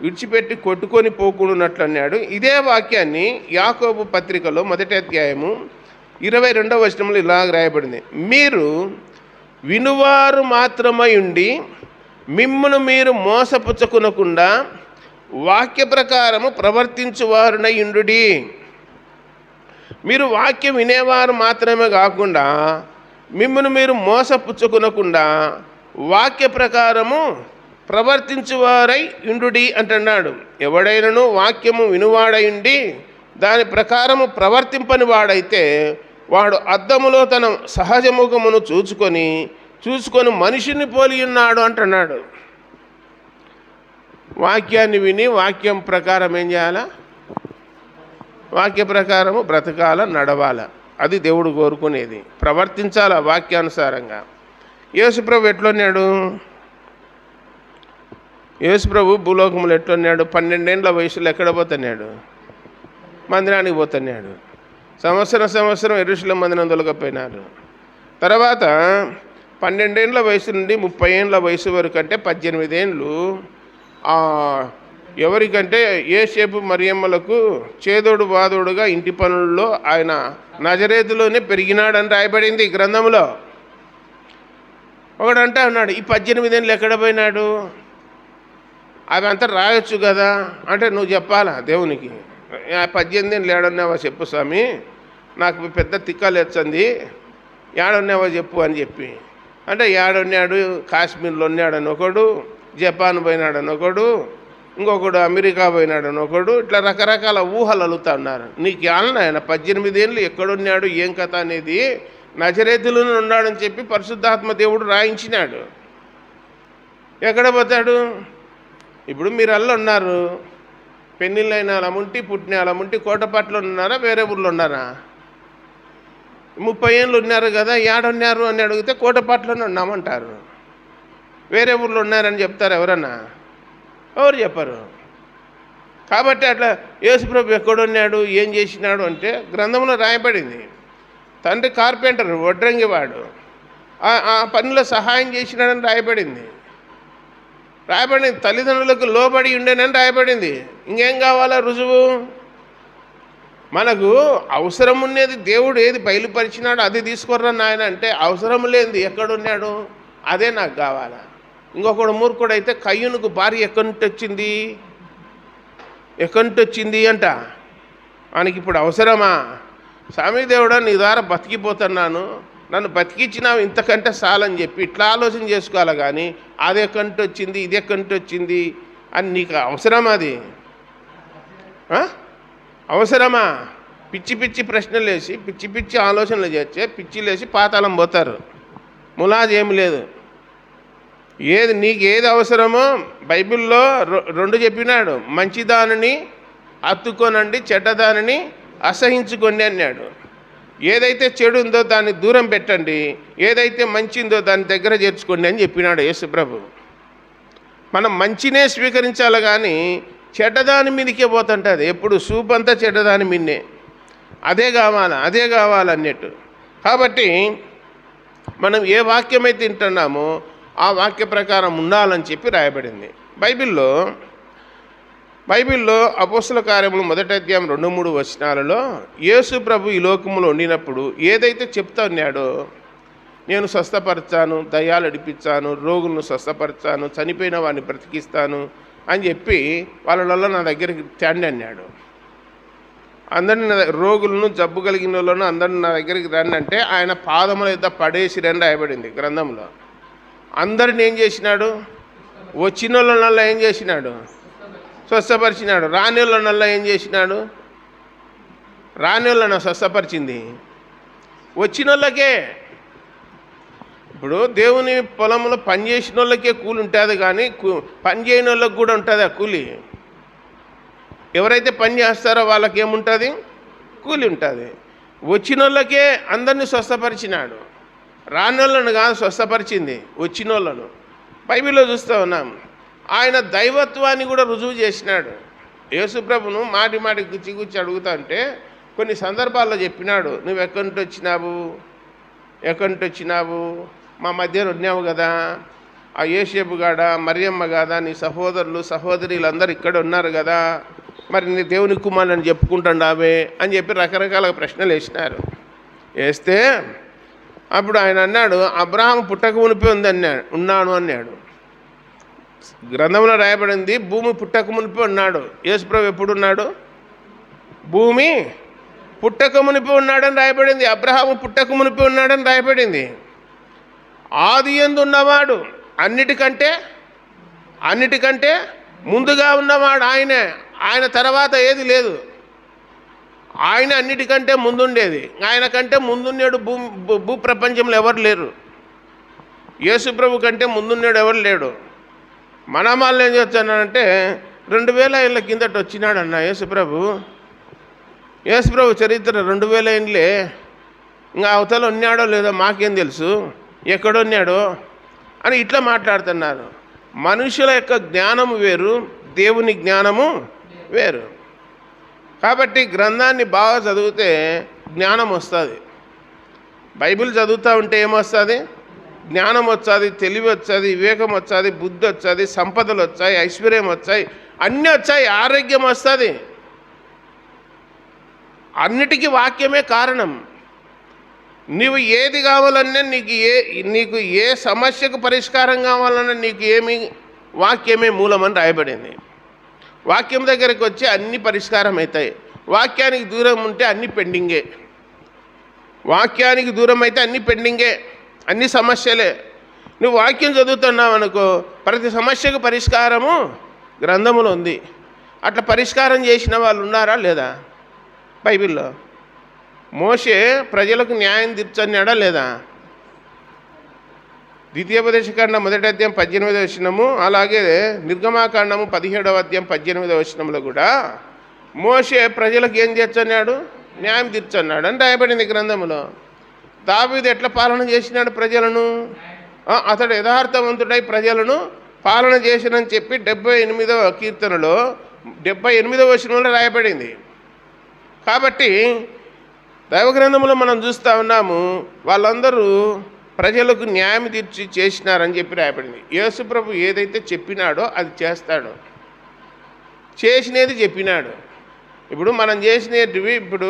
విడిచిపెట్టి కొట్టుకొని పోకూడనట్లు అన్నాడు. ఇదే వాక్యాన్ని యాకోబు పత్రికలో 1వ అధ్యాయము 22వ వచనంలో ఇలా రాయబడింది: మీరు వినువారు మాత్రమై ఉండి మిమ్మును మీరు మోసపుచ్చుకొనకుండా వాక్య ప్రకారము ప్రవర్తించువారునై ఉండుడి. మీరు వాక్యం వినేవారు మాత్రమే కాకుండా మిమ్మును మీరు మోసపుచ్చుకొనకుండా వాక్య ప్రకారము ప్రవర్తించువారై ఉండుడి అంటున్నాడు. ఎవడైనను వాక్యము వినువాడై ఉండి దాని ప్రకారము ప్రవర్తింపని వాడైతే వాడు అద్దములో తన సహజముఖమును చూసుకొని మనిషిని పోలి ఉన్నాడు అంటున్నాడు. వాక్యాన్ని విని వాక్యం ప్రకారం ఏం చేయాలా? వాక్య ప్రకారము బ్రతకాల, నడవాల. అది దేవుడు కోరుకునేది. ప్రవర్తించాల వాక్యానుసారంగా. యేసుప్రభు ఎట్లున్నాడు? యేసుప్రభు భూలోకములు ఎట్లున్నాడు? 12 ఏళ్ల వయసులో ఎక్కడ పోతున్నాడు? మందిరానికి పోతున్నాడు. సంవత్సరం యెరూషలేము మందిరం తొలగపోయినారు. తర్వాత 12 ఏళ్ల వయసు నుండి 30 ఏళ్ల వయసు వరకు, అంటే 18 ఏళ్ళు ఎవరికంటే యోసేపు మరియమ్మలకు చేదోడు బాదోడుగా ఇంటి పనుల్లో ఆయన నజరేతులోనే పెరిగినాడని రాయబడింది గ్రంథంలో. ఒకడంటే అన్నాడు, ఈ 18 ఏళ్ళు ఎక్కడ పోయినాడు? అవి అంతా రాయొచ్చు కదా అంటే, నువ్వు చెప్పాలా దేవునికి? 18 ఏళ్ళు ఏడున్నావా చెప్పు స్వామి, నాకు పెద్ద తిక్కలేచ్చంది, ఏడున్నావా చెప్పు అని చెప్పి. అంటే ఏడున్నాడు, కాశ్మీర్లో ఉన్నాడని ఒకడు, జపాన్ పోయినాడని ఒకడు, ఇంకొకడు అమెరికా పోయినాడని ఒకడు, ఇట్లా రకరకాల ఊహలు అలుగుతా ఉన్నారు. నీకు ఏమన్నా ఆయన 18 ఏళ్ళు ఎక్కడున్నాడు, ఏం కథ అనేది నజరేతులోనే ఉన్నాడని చెప్పి పరిశుద్ధాత్మ దేవుడు రాయించినాడు. ఎక్కడ పోతాడు? ఇప్పుడు మీరు అల్ల ఉన్నారు, పెళ్ళిళ్ళైన అలముంటి, పుట్టిన అలముంటి, కోటపట్లో ఉన్నారా, వేరే ఊర్లో ఉన్నారా? 30 ఏళ్ళు ఉన్నారు కదా, ఏడున్నారు అని అడిగితే కోటపట్లోనే ఉన్నామంటారు. వేరే ఊర్లో ఉన్నారని చెప్తారు ఎవరన్నా? ఎవరు చెప్పరు. కాబట్టి అట్లా యేసుప్రభు ఎక్కడున్నాడు, ఏం చేసినాడు అంటే గ్రంథంలో రాయబడింది. తండ్రి కార్పెంటర్, వడ్రంగివాడు, ఆ పనిలో సహాయం చేసినాడని రాయబడింది. తల్లిదండ్రులకు లోబడి ఉండేనని రాయబడింది. ఇంకేం కావాలా రుజువు? మనకు అవసరం ఉన్నది దేవుడు ఏది బయలుపరిచినాడో అది తీసుకుర్రా నాయన అంటే, అవసరం లేనిది ఎక్కడున్నాడు అదే నాకు కావాలా. ఇంకొకడు మూర్ఖుడైతే కయ్యూనుకు భార్య ఎక్కడి నుంచి వచ్చింది? ఎక్కడి నుంచి వచ్చింది అంట. మనకి ఇప్పుడు అవసరమా? స్వామి దేవుడా, నీ ద్వారా బతికిపోతున్నాను, నన్ను బతికించినావు, ఇంతకంటే చాలని చెప్పి ఇట్లా ఆలోచన చేసుకోవాలి. కానీ అది ఎక్కడి నుంచి వచ్చింది, ఇది ఎక్కడి నుంచి వచ్చింది అని నీకు అవసరమా? అది అవసరమా? పిచ్చి పిచ్చి ప్రశ్నలు వేసి పిచ్చి పిచ్చి ఆలోచనలు చేస్తే పిచ్చిలేసి పాతాళం పోతారు. ములాజ్ ఏమి లేదు. నీకు ఏది అవసరమో బైబిల్లో రెండు చెప్పినాడు. మంచిదానిని హత్తుకోనండి, చెడ్డదానిని అసహించుకోండి అన్నాడు. ఏదైతే చెడు ఉందో దాన్ని దూరం పెట్టండి, ఏదైతే మంచి ఉందో దాన్ని దగ్గర చేర్చుకోండి అని చెప్పినాడు యేసుప్రభు. మనం మంచినే స్వీకరించాలి, కానీ చెడ్డదాని మీదకే పోతుంటుంది. ఎప్పుడు సూప్ అంతా చెడ్డదాని మీదనే, అదే కావాలన్నట్టు. కాబట్టి మనం ఏ వాక్యమైతే తింటున్నామో ఆ వాక్య ప్రకారం ఉండాలని చెప్పి రాయబడింది బైబిల్లో. అపోస్తల కార్యములు 1వ అధ్యాయం 2-3 వచనాలలో యేసు ప్రభు ఈ లోకములో ఉండినప్పుడు ఏదైతే చెప్తా ఉన్నాడో, నేను స్వస్థపరచాను, దయ్యాలు అడిపించాను, రోగులను స్వస్థపరచాను, చనిపోయిన వాడిని బ్రతికిస్తాను అని చెప్పి వాళ్ళలో నా దగ్గరికి తండి అన్నాడు. అందరిని రోగులను, జబ్బు కలిగిన వాళ్ళను అందరిని నా దగ్గరికి రండి అంటే ఆయన పాదముల యొద్ద పడేసిరని రాయబడింది గ్రంథంలో. అందరిని ఏం చేసినాడు? వచ్చిన వాళ్ళనల్లా ఏం చేసినాడు? స్వస్థపరిచినాడు. రాని వాళ్ళనల్లా ఏం చేసినాడు? రాని వాళ్ళను స్వస్థపరిచింది వచ్చిన వాళ్ళకే. ఇప్పుడు దేవుని పొలంలో పనిచేసిన వాళ్ళకే కూలి ఉంటుంది, కానీ పని చేయని వాళ్ళకి కూడా ఉంటుంది ఆ కూలి. ఎవరైతే పని చేస్తారో వాళ్ళకి ఏముంటుంది? కూలి ఉంటుంది. వచ్చిన వాళ్ళకే అందరినీ స్వస్థపరిచినాడు. రాని వాళ్ళను కాదు స్వస్థపరిచింది, వచ్చిన వాళ్ళను. బైబిల్లో చూస్తూ ఉన్నాం. ఆయన దైవత్వాన్ని కూడా రుజువు చేసినాడు. యేసుప్రభును మాటి గుచ్చి అడుగుతా అంటే కొన్ని సందర్భాల్లో చెప్పినాడు, నువ్వు ఎక్కడి నుంచి వచ్చినావు, మా మధ్యలో ఉన్నావు కదా, ఆ యేసేపు గాడ, మరియమ్మ గాదా, నీ సహోదరులు సహోదరులందరూ ఇక్కడ ఉన్నారు కదా, మరి నీ దేవుని కుమారుని చెప్పుకుంటున్నావే అని చెప్పి రకరకాల ప్రశ్నలు వేస్తే అప్పుడు ఆయన అన్నాడు, అబ్రహాము పుట్టక మునిపే ఉన్నాను అన్నాడు. గ్రంథంలో రాయబడింది భూమి పుట్టక మునిపే ఉన్నాడు. యేసుప్రభు ఎప్పుడున్నాడు? భూమి పుట్టక మునిపే ఉన్నాడని రాయబడింది. అబ్రహాము పుట్టక మునిపే ఉన్నాడని రాయబడింది. ఆది యందు ఉన్నవాడు, అన్నిటికంటే ముందుగా ఉన్నవాడు ఆయనే. ఆయన తర్వాత ఏది లేదు. ఆయన అన్నిటికంటే ముందుండేది. ఆయన కంటే ముందున్నాడు భూ ప్రపంచంలో ఎవరు లేరు. యేసుప్రభు కంటే ముందున్నాడు ఎవరు లేడు. మనమాలను ఏం చేస్తానంటే 2000 ఏళ్ళ కిందట వచ్చినాడన్న యేసుప్రభు చరిత్ర 2000 ఏళ్ళే. ఇంకా అవతల ఉన్నాడో లేదో మాకేం తెలుసు, ఎక్కడున్నాడో అని ఇట్లా మాట్లాడుతున్నారు. మనుషుల యొక్క జ్ఞానము వేరు, దేవుని జ్ఞానము వేరు. కాబట్టి గ్రంథాన్ని బాగా చదివితే జ్ఞానం వస్తుంది. బైబిల్ చదువుతూ ఉంటే ఏమొస్తుంది? జ్ఞానం వస్తుంది, తెలివి వస్తుంది, వివేకం వస్తుంది, బుద్ధి వస్తుంది, సంపదలు వచ్చాయి, ఐశ్వర్యం వచ్చాయి, అన్నీ వచ్చాయి, ఆరోగ్యం వస్తుంది. అన్నిటికీ వాక్యమే కారణం. నీవు ఏది కావాలన్నా, నీకు ఏ సమస్యకు పరిష్కారం కావాలన్నా వాక్యమే మూలమని రాయబడింది. వాక్యం దగ్గరికి వచ్చి అన్ని పరిష్కారం అవుతాయి. వాక్యానికి దూరం ఉంటే అన్ని పెండింగే. అన్ని సమస్యలే. నువ్వు వాక్యం చదువుతున్నావు అనుకో, ప్రతి సమస్యకు పరిష్కారము గ్రంథములో ఉంది. అట్లా పరిష్కారం చేసిన వాళ్ళు ఉన్నారా లేదా? బైబిల్లో మోషే ప్రజలకు న్యాయం తీర్చన్నాడా లేదా? ద్వితీయోపదేశకాండం 1వ అధ్యాయం 18వ వచనము, అలాగే నిర్గమాకాండము 17వ అధ్యాయం 18వ వచనంలో కూడా మోషే ప్రజలకు ఏం తీర్చన్నాడు? న్యాయం తీర్చన్నాడు అని రాయబడింది గ్రంథములో. దావీదు ఎట్లా పాలన చేసినాడు ప్రజలను? అతడు యథార్థవంతుడై ప్రజలను పాలన చేసినని చెప్పి 78వ కీర్తనలో 78వ వచనంలో రాయబడింది. కాబట్టి దైవగ్రంథంలో మనం చూస్తూ ఉన్నాము, వాళ్ళందరూ ప్రజలకు న్యాయం తీర్చి చేసినారని చెప్పి రాయబడింది. యేసుప్రభు ఏదైతే చెప్పినాడో అది చేస్తాడు, చేసినది చెప్పినాడు. ఇప్పుడు మనం చేసినవి, ఇప్పుడు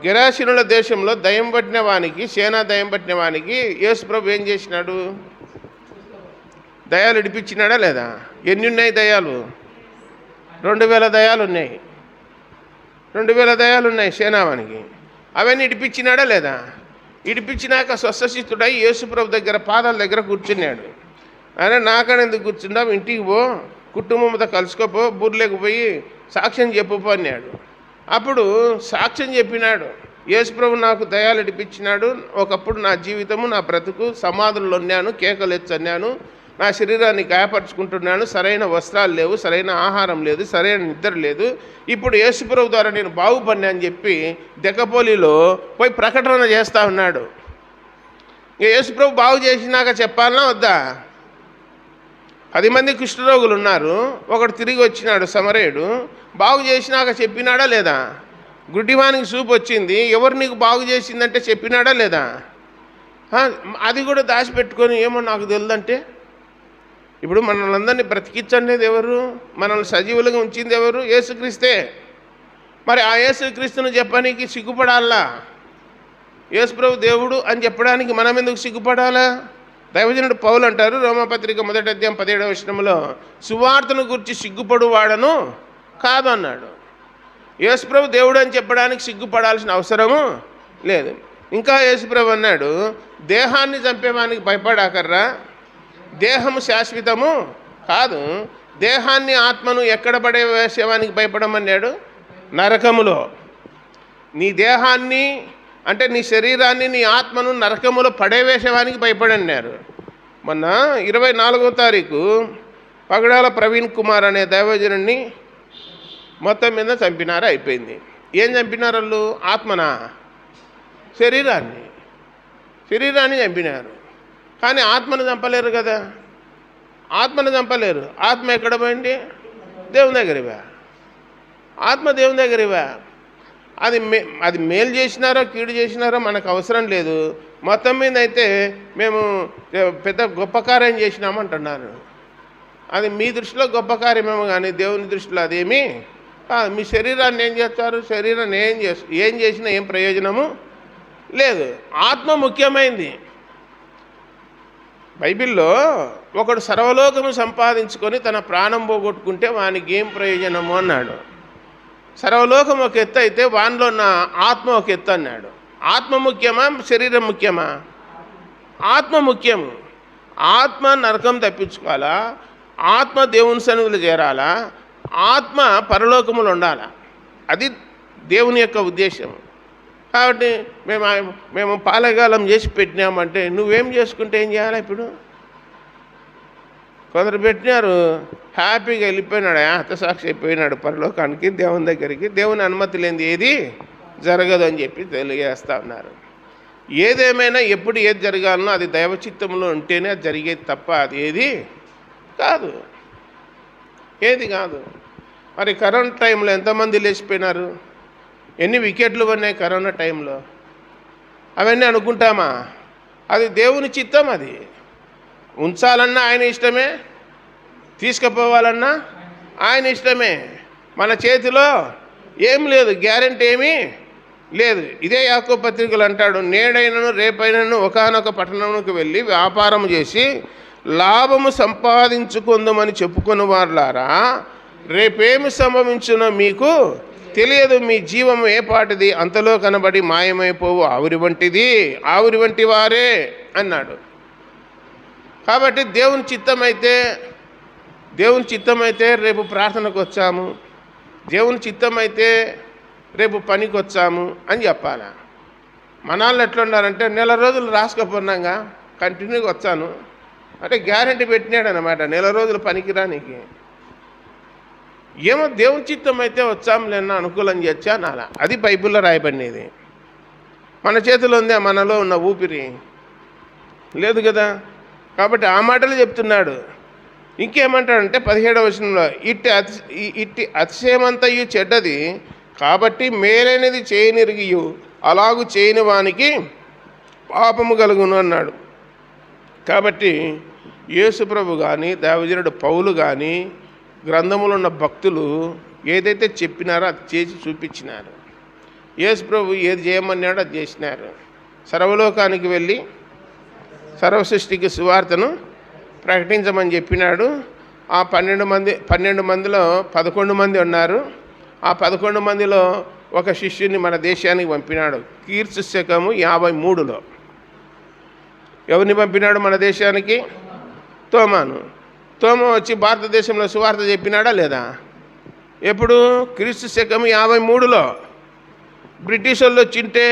గెరాషీనుల దేశంలో దయ్యం పట్టిన వానికి, సేనా దయ్యం పట్టిన వానికి యేసుప్రభు ఏం చేసినాడు? దయ్యాలు ఇడిపించినాడా లేదా? ఎన్ని ఉన్నాయి దయ్యాలు? 2000 దయాలు ఉన్నాయి, 2000 దయాలు ఉన్నాయి సేనావానికి. అవన్నీ ఇడిపించినాడా లేదా? ఇడిపించినాక స్వస్థచిత్తుడై యేసుప్రభు దగ్గర పాదాల దగ్గర కూర్చున్నాడు. అరే నాకని ఎందుకు కూర్చున్నావు, ఇంటికి పో, కుటుంబంతో కలుసుకోపో, బూర్లేకు పోయి సాక్ష్యం చెప్పుపో అన్నాడు. అప్పుడు సాక్ష్యం చెప్పినాడు. యేసుప్రభు నాకు దయాలు ఇడిపించినాడు. ఒకప్పుడు నా జీవితము, నా బ్రతుకు సమాధుల్లో ఉన్నాను, కేకలెచ్చన్నాను, నా శరీరాన్ని గాయపరుచుకుంటున్నాను, సరైన వస్త్రాలు లేవు, సరైన ఆహారం లేదు, సరైన నిద్ర లేదు. ఇప్పుడు యేసుప్రభు ద్వారా నేను బాగుపడినా అని చెప్పి దెక్కపోలిలో పోయి ప్రకటన చేస్తూ ఉన్నాడు. ఇక యేసుప్రభు బాగు చేసినాక చెప్పాలన్నా వద్దా? 10 మంది కుష్ఠరోగులు ఉన్నారు, ఒకడు తిరిగి వచ్చినాడు సమరయుడు, బాగు చేసినాక చెప్పినాడా లేదా? గుడ్డివానికి చూపు వచ్చింది, ఎవరు నీకు బాగు చేసిందంటే చెప్పినాడా లేదా? అది కూడా దాచిపెట్టుకొని ఏమో నాకు తెలియదంటే, ఇప్పుడు మనల్ని అందరినీ బ్రతికించండి ఎవరు? మనల్ని సజీవులుగా ఉంచింది ఎవరు? యేసుక్రీస్తే. మరి ఆ యేసుక్రీస్తును చెప్పడానికి సిగ్గుపడాలా? యేసుప్రభు దేవుడు అని చెప్పడానికి మనం ఎందుకు సిగ్గుపడాలా? దైవజనుడు పౌలు అంటారు, రోమాపత్రిక 1వ అధ్యాయం 17వ వచనంలో, సువార్తను గురించి సిగ్గుపడు వాడను కాదు అన్నాడు. యేసుప్రభు దేవుడు అని చెప్పడానికి సిగ్గుపడాల్సిన అవసరము లేదు. ఇంకా యేసుప్రభు అన్నాడు, దేహాన్ని చంపేవానికి భయపడాకర్రా, దేహము శాశ్వతము కాదు, దేహాన్ని ఆత్మను ఎక్కడ పడేసేవానికి భయపడమన్నాడు? నరకములో. నీ దేహాన్ని అంటే నీ శరీరాన్ని, నీ ఆత్మను నరకములో పడేవేసేవానికి భయపడన్నారు. మొన్న 24వ తారీఖు పగడాల ప్రవీణ్ కుమార్ అనే దైవజనుడిని మొత్తం మీద చంపినారు, అయిపోయింది. ఏం చంపినారు వాళ్ళు? ఆత్మనా? శరీరాన్ని చంపినారు. కానీ ఆత్మను చంపలేరు కదా, ఆత్మను చంపలేరు. ఆత్మ ఎక్కడ పోయింది? దేవుని దగ్గరవా. ఆత్మ దేవుని దగ్గరవా. అది మేలు చేసినారో కీడు చేసినారో మనకు అవసరం లేదు. మొత్తం మీద అయితే మేము పెద్ద గొప్ప కార్యం చేసినామంటున్నారు. అది మీ దృష్టిలో గొప్ప కార్యమేమో కానీ దేవుని దృష్టిలో అదేమీ కాదు. మీ శరీరాన్ని ఏం చేస్తారు? శరీరాన్ని ఏం చేసినా ఏం ప్రయోజనము లేదు. ఆత్మ ముఖ్యమైంది. బైబిల్లో ఒకడు సర్వలోకము సంపాదించుకొని తన ప్రాణం పోగొట్టుకుంటే వానికి ఏం ప్రయోజనము అన్నాడు. సర్వలోకం ఒక ఎత్తు అయితే వానిలో ఉన్న ఆత్మ ఒక ఎత్తు అన్నాడు. ఆత్మ ముఖ్యమా, శరీరం ముఖ్యమా? ఆత్మ ముఖ్యము. ఆత్మ నరకం తప్పించుకోవాలా, ఆత్మ దేవుని సన్నిధిలో చేరాలా, ఆత్మ పరలోకములు ఉండాలా. అది దేవుని యొక్క ఉద్దేశం. కాబట్టి మేము పాలగాలం చేసి పెట్టినామంటే నువ్వేం చేసుకుంటే ఏం చేయాలి? ఇప్పుడు కొందరు పెట్టినారు, హ్యాపీగా వెళ్ళిపోయినాడు, హతసాక్షి అయిపోయినాడు పరలోకానికి, దేవుని దగ్గరికి. దేవుని అనుమతి లేనిది ఏది జరగదు అని చెప్పి తెలియజేస్తూ ఉన్నారు. ఏదేమైనా ఎప్పుడు ఏది జరగాలనో అది దైవచిత్తంలో ఉంటేనే అది జరిగేది తప్ప అది ఏది కాదు, ఏది కాదు. మరి కరోనా టైంలో ఎంతమంది లేచిపోయినారు, ఎన్ని వికెట్లు పడినాయి కరోనా టైంలో? అవన్నీ అనుకుంటామా? అది దేవుని చిత్తం. అది ఉంచాలన్నా ఆయన ఇష్టమే, తీసుకుపోవాలన్నా ఆయన ఇష్టమే. మన చేతిలో ఏం లేదు, గ్యారెంటీ ఏమీ లేదు. ఇదే యాకోబు పత్రికలు అంటాడు, నేడైనను రేపైనను ఒకానొక పట్టణంలోకి వెళ్ళి వ్యాపారం చేసి లాభము సంపాదించుకుందామని చెప్పుకున్న వారులారా, రేపేమి సంభవించునో మీకు తెలియదు. మీ జీవం ఏ పాటిది, అంతలో కనబడి మాయమైపోవు ఆవిరి వంటిది, ఆవిరి వంటి వారే అన్నాడు. కాబట్టి దేవుని చిత్తమైతే రేపు ప్రార్థనకు వచ్చాము, దేవుని చిత్తమైతే రేపు పనికి వచ్చాము అని చెప్పాలా. మనాళ్ళు ఎట్లున్నారంటే నెల రోజులు రాసుకపోయినాగా కంటిన్యూగా వచ్చాను అంటే గ్యారెంటీ పెట్టినాడు అనమాట, నెల రోజులు పనికిరానికి. ఏమో దేవుని చిత్తం అయితే వచ్చాములేనా, అనుకూలం చేర్చాను అలా. అది బైబిల్లో రాయబడినది. మన చేతిలో ఉందా మనలో ఉన్న ఊపిరి? లేదు కదా. కాబట్టి ఆ మాటలు చెప్తున్నాడు. ఇంకేమంటాడంటే 17వ వచనంలో, ఇట్టి అతిశయమంతయు చెడ్డది కాబట్టి మేలైనది చేయనిరిగియు అలాగూ చేయని వానికి పాపము కలుగును అన్నాడు. కాబట్టి యేసుప్రభు కానీ దైవజనుడు పౌలు కానీ గ్రంథములో ఉన్న భక్తులు ఏదైతే చెప్పినారో అది చేసి చూపించినారు. యేసుప్రభు ఏది చేయమన్నాడో అది చేసినారు. సర్వలోకానికి వెళ్ళి సర్వసృష్టికి సువార్తను ప్రకటించమని చెప్పినాడు. ఆ 12 మందిలో 11 మంది ఉన్నారు. ఆ 11 మందిలో ఒక శిష్యుని మన దేశానికి పంపినాడు. కీర్తి శకము 53లో ఎవరిని పంపినాడు మన దేశానికి? తోమాను. తోమ వచ్చి భారతదేశంలో సువార్త చెప్పినాడా లేదా? ఎప్పుడు? క్రీస్తు శకము 53లో. బ్రిటిష్ వాళ్ళు వచ్చింటే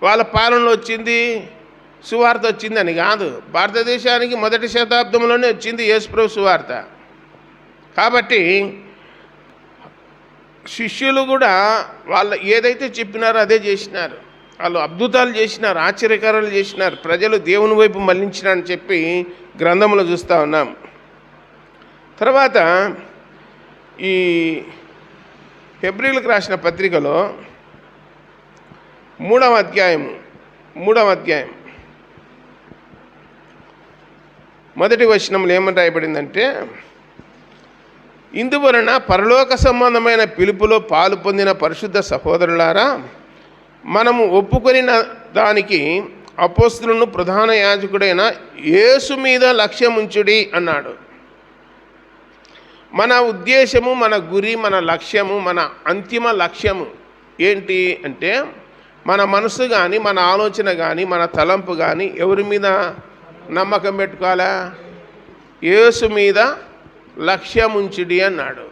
వాళ్ళ పాలనలో వచ్చింది సువార్త వచ్చిందని కాదు, భారతదేశానికి మొదటి శతాబ్దంలోనే వచ్చింది యేసుప్రభు సువార్త. కాబట్టి శిష్యులు కూడా వాళ్ళు ఏదైతే చెప్పినారో అదే చేసినారు. వాళ్ళు అద్భుతాలు చేసినారు, ఆశ్చర్యకారాలు చేసినారు, ప్రజలు దేవుని వైపు మళ్ళించినారని చెప్పి గ్రంథంలో చూస్తూ ఉన్నాం. తర్వాత ఈ హెబ్రీలకు రాసిన పత్రికలో 3వ అధ్యాయం మొదటి వచనంలో ఏమని రాయబడిందంటే, ఇందువలన పరలోక సంబంధమైన పిలుపులో పాలు పొందిన పరిశుద్ధ సహోదరులారా, మనము ఒప్పుకొనిన దానికి అపోస్తలును ప్రధాన యాజకుడైన యేసు మీద లక్ష్యముంచుడి అన్నాడు. మన ఉద్దేశము, మన గురి, మన లక్ష్యము, మన అంతిమ లక్ష్యము ఏంటి అంటే, మన మనసు కానీ, మన ఆలోచన కానీ, మన తలంపు కానీ ఎవరి మీద నమ్మకం పెట్టుకోవాలా? యేసు మీద లక్ష్యముంచుడి అన్నాడు.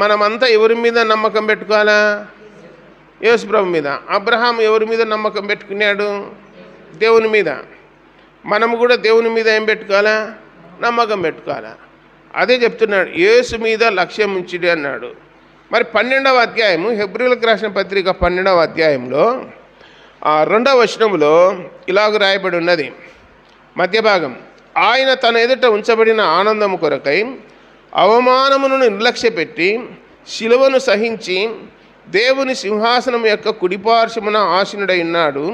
మనమంతా ఎవరి మీద నమ్మకం పెట్టుకోవాలా? యేసు ప్రభు మీద. అబ్రహాం ఎవరి మీద నమ్మకం పెట్టుకున్నాడు? దేవుని మీద. మనము కూడా దేవుని మీద ఏం పెట్టుకోవాలా? నమ్మకం పెట్టుకోవాలా. అదే చెప్తున్నాడు, యేసు మీద లక్ష్యం ఉంచుడి అన్నాడు. మరి 12వ అధ్యాయము, హెబ్రీలకు రాసిన పత్రిక 12వ అధ్యాయంలో 2వ వచనంలో ఇలాగ రాయబడి ఉన్నది మధ్య భాగం, ఆయన తన ఎదుట ఉంచబడిన ఆనందము కొరకై అవమానమును నిర్లక్ష్యపెట్టి శిలువను సహించి దేవుని సింహాసనం యొక్క కుడిపార్శ్వమున ఆసీనుడై ఉన్నాడు.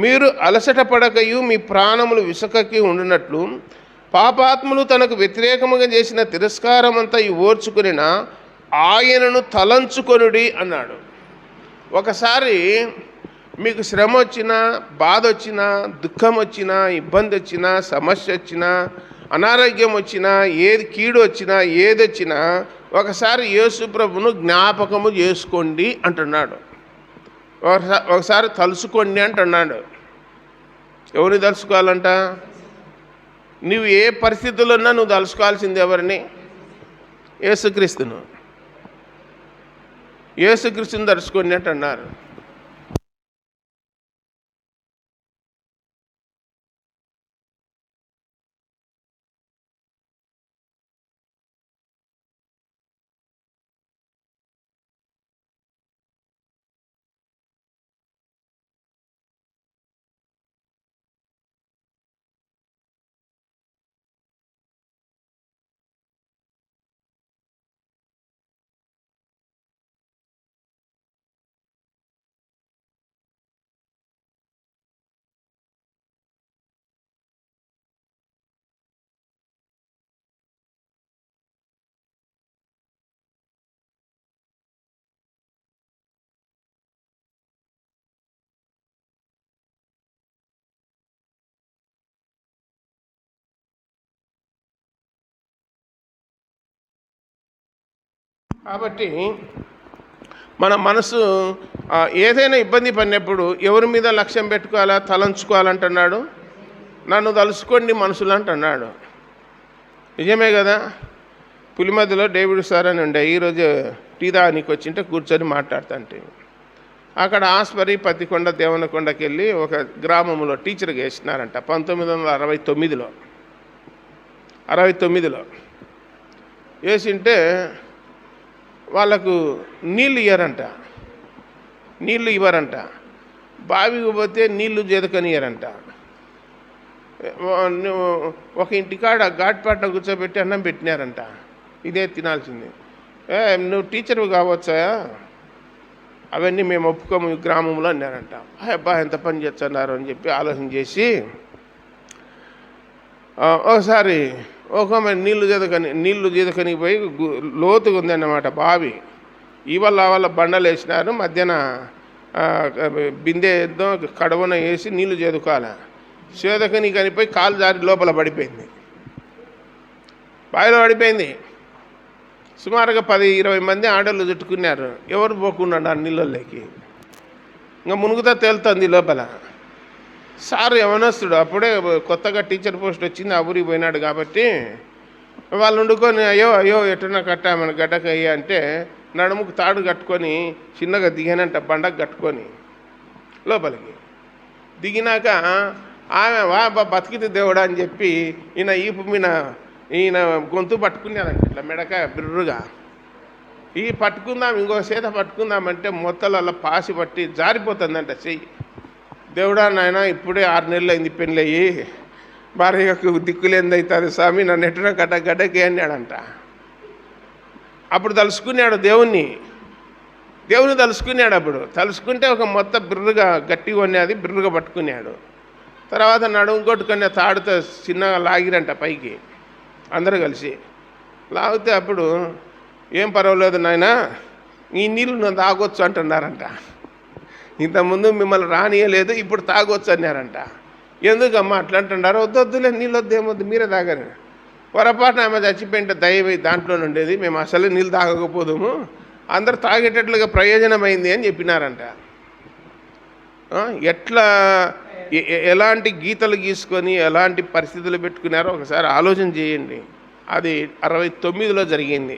మీరు అలసట పడకయు మీ ప్రాణములు విసుకకి ఉండినట్లు పాపాత్ములు తనకు వ్యతిరేకముగా చేసిన తిరస్కారమంతా ఓర్చుకునిన ఆయనను తలంచుకొనుడి అన్నాడు. ఒకసారి మీకు శ్రమ వచ్చినా, బాధ వచ్చినా, దుఃఖం వచ్చినా, ఇబ్బంది వచ్చినా, సమస్య వచ్చినా, అనారోగ్యం వచ్చినా, ఏది కీడు వచ్చినా, ఏది వచ్చినా ఒకసారి యేసు ప్రభును జ్ఞాపకము చేసుకోండి అంటున్నాడు. ఒకసారి తలుసుకోండి అంటున్నాడు. ఎవరిని తలుసుకోవాలంట? నువ్వు ఏ పరిస్థితుల్లో ఉన్నా నువ్వు తలుసుకోవాల్సింది ఎవరిని? యేసుక్రీస్తును. యేసుక్రీస్తుని తలుసుకోండి అంటున్నారు. కాబట్టి మన మనసు ఏదైనా ఇబ్బంది పడినప్పుడు ఎవరి మీద లక్ష్యం పెట్టుకోవాలా? తలంచుకోవాలంటున్నాడు. నన్ను తలుసుకోండి మనుషులు అంటున్నాడు. నిజమే కదా. పులిమద్దులో డేవిడ్ సార్ అని ఉండే, ఈరోజు టీ దానికి వచ్చింటే కూర్చొని మాట్లాడుతుంటే, అక్కడ ఆస్పరి పత్తికొండ దేవనకొండకి వెళ్ళి ఒక గ్రామంలో టీచర్గా వేసినారంట 1969లో వేసింటే వాళ్ళకు నీళ్ళు ఇవ్వరంట. బావికి పోతే నీళ్లు జెదకనియరంట. ఒక ఇంటికాడ ఘాట్పాట కూర్చోబెట్టి అన్నం పెట్టినారంట. ఇదే తినాల్సింది. నువ్వు టీచర్వి కావచ్చా? అవన్నీ మేము ఒప్పుకోము ఈ గ్రామంలో అన్నారంట. అబ్బా ఎంత పని చేస్తున్నారు అని చెప్పి ఆలోచన చేసి ఒకసారి ఒక నీళ్లు జీదకని పోయి లోతుగా ఉందన్నమాట బావి. వాళ్ళ బండలు వేసినారు. మధ్యాహ్న బిందె కడవన వేసి నీళ్లు చేదుకోవాలి. చేదకని కనిపోయి కాలు జారి లోపల పడిపోయింది. బావిలో పడిపోయింది. సుమారుగా 10-20 మంది ఆడోళ్ళు చుట్టుకున్నారు. ఎవరు పోకుండా ఆ నీళ్ళలోకి. ఇంకా మునుగుతా తేలుతుంది లోపల. సారు యవనస్తుడు, అప్పుడే కొత్తగా టీచర్ పోస్ట్ వచ్చింది, ఆ ఊరికి పోయినాడు కాబట్టి వాళ్ళు వండుకొని అయ్యో ఎటున్నా కట్టామని గడ్డకు అయ్యా అంటే నడుముకు తాడు కట్టుకొని చిన్నగా దిగానంట, బండకు కట్టుకొని లోపలికి దిగినాక ఆమె వా బతికితే దేవుడా అని చెప్పి ఈయన గొంతు పట్టుకునేదంట, ఇట్లా మెడకాయ బిర్రుగా. ఈ పట్టుకుందాం, ఇంకో చేత పట్టుకుందామంటే మొత్తలలో పాసి పట్టి జారిపోతుందంట చెయ్యి. దేవుడా నాయన ఇప్పుడే 6 నెలలు అయింది పెళ్ళయ్యి, భార్యకు దిక్కులేందవుతుంది స్వామి, నన్ను ఎట్టున గడ్డకి అన్నాడంట. అప్పుడు తలుసుకున్నాడు దేవుణ్ణి తలుసుకున్నాడు. అప్పుడు తలుసుకుంటే ఒక మొత్తం బిర్రుగా గట్టిగా ఉన్నది, బిర్రుగా పట్టుకున్నాడు. తర్వాత నడుము కొట్టుకునే తాడుతో చిన్నగా లాగిరంట పైకి అందరూ కలిసి. లాగితే అప్పుడు ఏం పర్వాలేదు నాయన, ఈ నీళ్ళు నన్ను తాగొచ్చు అంటున్నారంట. ఇంతకుముందు మిమ్మల్ని రానియలేదు, ఇప్పుడు తాగొచ్చు అన్నారంట. ఎందుకమ్మా అట్లా అంటున్నారు? వద్దులే, నీళ్ళు వద్దేమొద్దు, మీరే తాగరు. పొరపాటున ఆమె చచ్చిపోయింటే దయవై దాంట్లో ఉండేది, మేము అసలు నీళ్ళు తాగకపోదాము, అందరు తాగేటట్లుగా ప్రయోజనమైంది అని చెప్పినారంట. ఎట్లా ఎలాంటి గీతలు గీసుకొని ఎలాంటి పరిస్థితులు పెట్టుకున్నారో ఒకసారి ఆలోచన చేయండి. అది 69లో జరిగింది.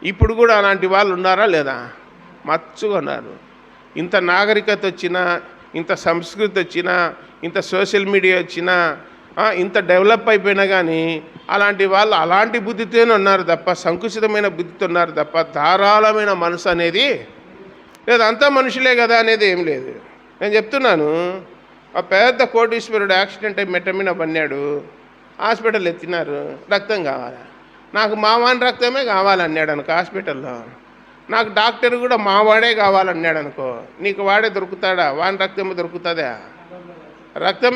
ఇప్పుడు కూడా అలాంటి వాళ్ళు ఉన్నారా లేదా? మచ్చుగా ఉన్నారు. ఇంత నాగరికత వచ్చినా, ఇంత సంస్కృతి వచ్చినా, ఇంత సోషల్ మీడియా వచ్చినా, ఇంత డెవలప్ అయిపోయినా కానీ అలాంటి వాళ్ళు అలాంటి బుద్ధితోనే ఉన్నారు తప్ప, సంకుచితమైన బుద్ధితో ఉన్నారు తప్ప ధారాళమైన మనసు అనేది లేదు. అంతా మనుషులే కదా అనేది ఏం లేదు. నేను చెప్తున్నాను, ఆ పెద్ద కోటీశ్వరుడు యాక్సిడెంట్ అయి మెట్ట మీద పన్నాడు, హాస్పిటల్ ఎత్తినారు, రక్తం కావాలా, నాకు మావాని రక్తమే కావాలన్నాడు అనుకో హాస్పిటల్లో. నాకు డాక్టర్ కూడా మావాడే కావాలన్నాడు అనుకో, నీకు వాడే దొరుకుతాడా? వాని రక్తమే దొరుకుతుందా? రక్తం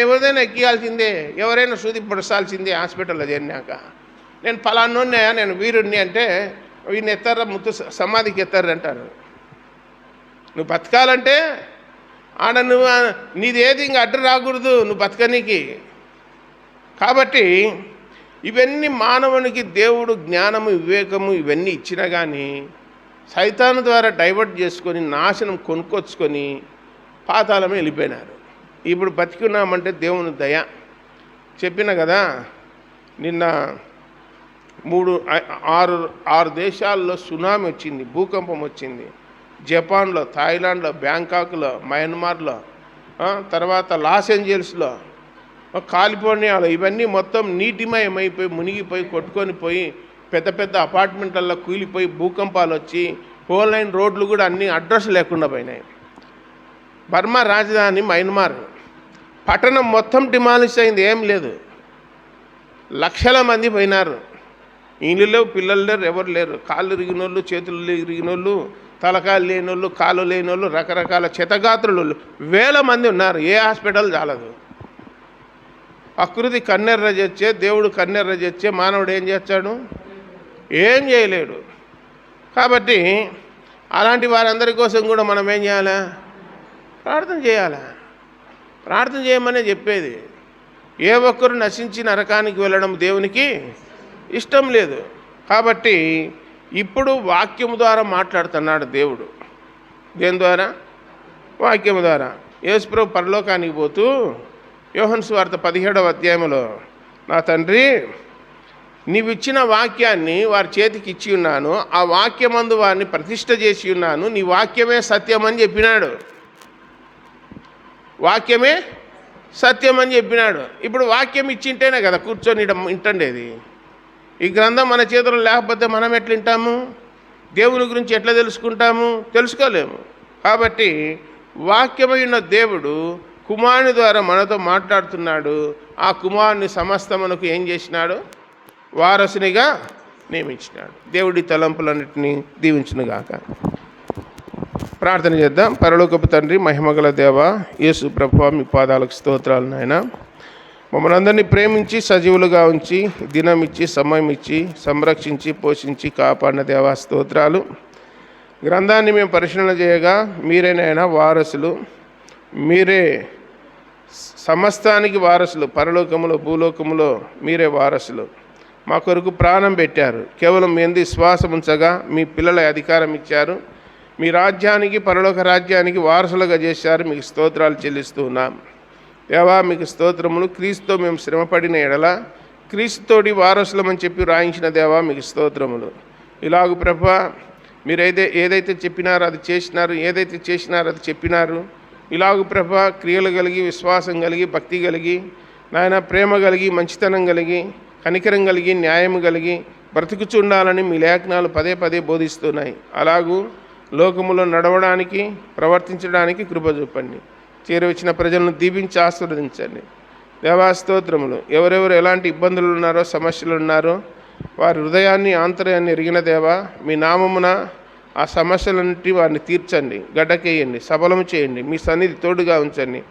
ఎవరిదైనా ఎక్కియాల్సిందే, ఎవరైనా సూది పొడసాల్సిందే హాస్పిటల్లో చేరినాక. నేను ఫలాన్నోన్నే, నేను వీరుణ్ణి అంటే వీడిని ఎత్తారా, ముత్తు సమాధికి ఎత్తారు అంటారు. నువ్వు బతకాలంటే ఆడ నువ్వు నీదేది ఇంకా అడ్డు రాకూడదు నువ్వు బతకనీకి. కాబట్టి ఇవన్నీ మానవునికి దేవుడు జ్ఞానము, వివేకము ఇవన్నీ ఇచ్చినా కానీ సైతాను ద్వారా డైవర్ట్ చేసుకొని నాశనం కొనుక్కొచ్చుకొని పాతాళమే వెళ్ళిపోయినారు. ఇప్పుడు బతికున్నామంటే దేవుని దయ. చెప్పిన కదా, నిన్న 6 దేశాల్లో సునామీ వచ్చింది, భూకంపం వచ్చింది. జపాన్లో, థాయిలాండ్లో, బ్యాంకాక్లో, మయన్మార్లో, తర్వాత లాస్ ఏంజల్స్లో, కాలిఫోర్నియాలో, ఇవన్నీ మొత్తం నీటిమయమైపోయి మునిగిపోయి కొట్టుకొని పోయి పెద్ద పెద్ద అపార్ట్మెంట్లలో కూలిపోయి భూకంపాలు వచ్చి 4 లైన్ రోడ్లు కూడా అన్నీ అడ్రస్ లేకుండా పోయినాయి. బర్మా రాజధాని మయన్మార్ పట్టణం మొత్తం డిమాలిష్ అయింది, ఏం లేదు. లక్షల మంది పోయినారు. ఇల్లు లేవు, పిల్లలు లేరు, ఎవరు లేరు. కాళ్ళు ఇరిగినోళ్ళు, చేతులు ఇరిగినోళ్ళు, తలకాయలు లేనోళ్ళు, కాళ్ళు లేనోళ్ళు, రకరకాల చెతగాత్రులు వేల మంది ఉన్నారు. ఏ హాస్పిటల్ చాలదు. ప్రకృతి కన్నెర్ర చేచ్చే, దేవుడు కన్నెర్ర చేచ్చే, మానవుడు ఏం చేస్తాడు? ఏం చేయలేడు. కాబట్టి అలాంటి వారందరి కోసం కూడా మనం ఏం చేయాలా? ప్రార్థన చేయాలా? ప్రార్థన చేయమనే చెప్పేది. ఏ ఒక్కరు నశించి నరకానికి వెళ్ళడం దేవునికి ఇష్టం లేదు. కాబట్టి ఇప్పుడు వాక్యము ద్వారా మాట్లాడుతున్నాడు దేవుడు. దేని ద్వారా? వాక్యము ద్వారా. యేసుప్రభు పరలోకానికి పోతూ యోహను సువార్త 17వ అధ్యాయంలో, నా తండ్రి నీవిచ్చిన వాక్యాన్ని వారి చేతికి ఇచ్చి ఉన్నాను, ఆ వాక్యమందు వారిని ప్రతిష్ఠ చేసి ఉన్నాను, నీ వాక్యమే సత్యం అని చెప్పినాడు. వాక్యమే సత్యం అని చెప్పినాడు. ఇప్పుడు వాక్యం ఇచ్చింటేనే కదా కూర్చొని ఇంటండేది. ఈ గ్రంథం మన చేతుల్లో లేకపోతే మనం ఎట్లా వింటాము? దేవుని గురించి ఎట్లా తెలుసుకుంటాము? తెలుసుకోలేము. కాబట్టి వాక్యమైన దేవుడు కుమారుని ద్వారా మనతో మాట్లాడుతున్నాడు. ఆ కుమారుని సమస్తమునకు ఏం చేసినాడు? వారసునిగా నియమించినాడు. దేవుడి తలంపులన్నింటినీ దీవించునుగాక. ప్రార్థన చేద్దాం. పరలోకపు తండ్రి, మహిమగల దేవ, యేసు ప్రభువా, మీ పాదాలకు స్తోత్రాలు నాయన. మమ్మల్ని అందరినీ ప్రేమించి సజీవులుగా ఉంచి దినం ఇచ్చి సమయం ఇచ్చి సంరక్షించి పోషించి కాపాడిన దేవా స్తోత్రాలు. గ్రంథాన్ని మేము పరిశీలన చేయగా మీరేనైనా వారసులు, మీరే సమస్తానికి వారసులు, పరలోకములో భూలోకములో మీరే వారసులు. మా కొరకు ప్రాణం పెట్టారు. కేవలం మీ యందు విశ్వాసం ఉంచగా మీ పిల్లల అధికారం ఇచ్చారు. మీ రాజ్యానికి, పరలోక రాజ్యానికి వారసులుగా చేశారు. మీకు స్తోత్రాలు చెల్లిస్తూ ఉన్నాం. దేవా మీకు స్తోత్రములు. క్రీస్తుతో మేము శ్రమపడిన ఎడల క్రీస్తుతోటి వారసులమని చెప్పి రాయించిన దేవా మీకు స్తోత్రములు. ఇలాగూ ప్రభువా మీరు ఏదైతే చెప్పినారో అది చేసినారు, ఏదైతే చేసినారో అది చెప్పినారు. ఇలాగూ ప్రభువా క్రియలు కలిగి, విశ్వాసం కలిగి, భక్తి కలిగి, నాయన ప్రేమ కలిగి, మంచితనం కలిగి, కనికరం కలిగి, న్యాయం కలిగి బ్రతుకుచుండాలని మీ లేఖనాలు పదే పదే బోధిస్తున్నాయి. అలాగూ లోకములో నడవడానికి, ప్రవర్తించడానికి కృప చూపండి. చేరవచ్చిన ప్రజలను దీవించి ఆశీర్వదించండి. దేవా స్తోత్రములు. ఎవరెవరు ఎలాంటి ఇబ్బందులు ఉన్నారో, సమస్యలు ఉన్నారో వారి హృదయాన్ని, ఆంతర్యాన్ని ఎరిగిన దేవా మీ నామమున ఆ సమస్యలన్నింటి వారిని తీర్చండి, గడ్డకేయండి, సఫలము చేయండి. మీ సన్నిధి తోడుగా ఉంచండి.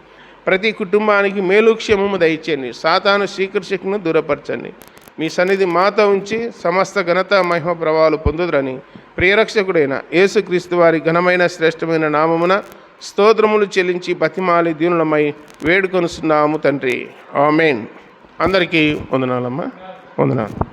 ప్రతి కుటుంబానికి మేలు క్షేమము దయచేయండి. సాతాను శీకర్షకును దూరపరచండి. మీ సన్నిధి మాతో ఉంచి సమస్త ఘనత, మహిమ, ప్రభావాలు పొందుదురని ప్రియరక్షకుడైన యేసుక్రీస్తు వారి ఘనమైన శ్రేష్టమైన నామమున స్తోత్రములు చెల్లించి బతిమాలి దీనులమై వేడుకొనుస్తున్నాము తండ్రి. ఆమేన్. అందరికీ వందనాలమ్మా. వందనాలు.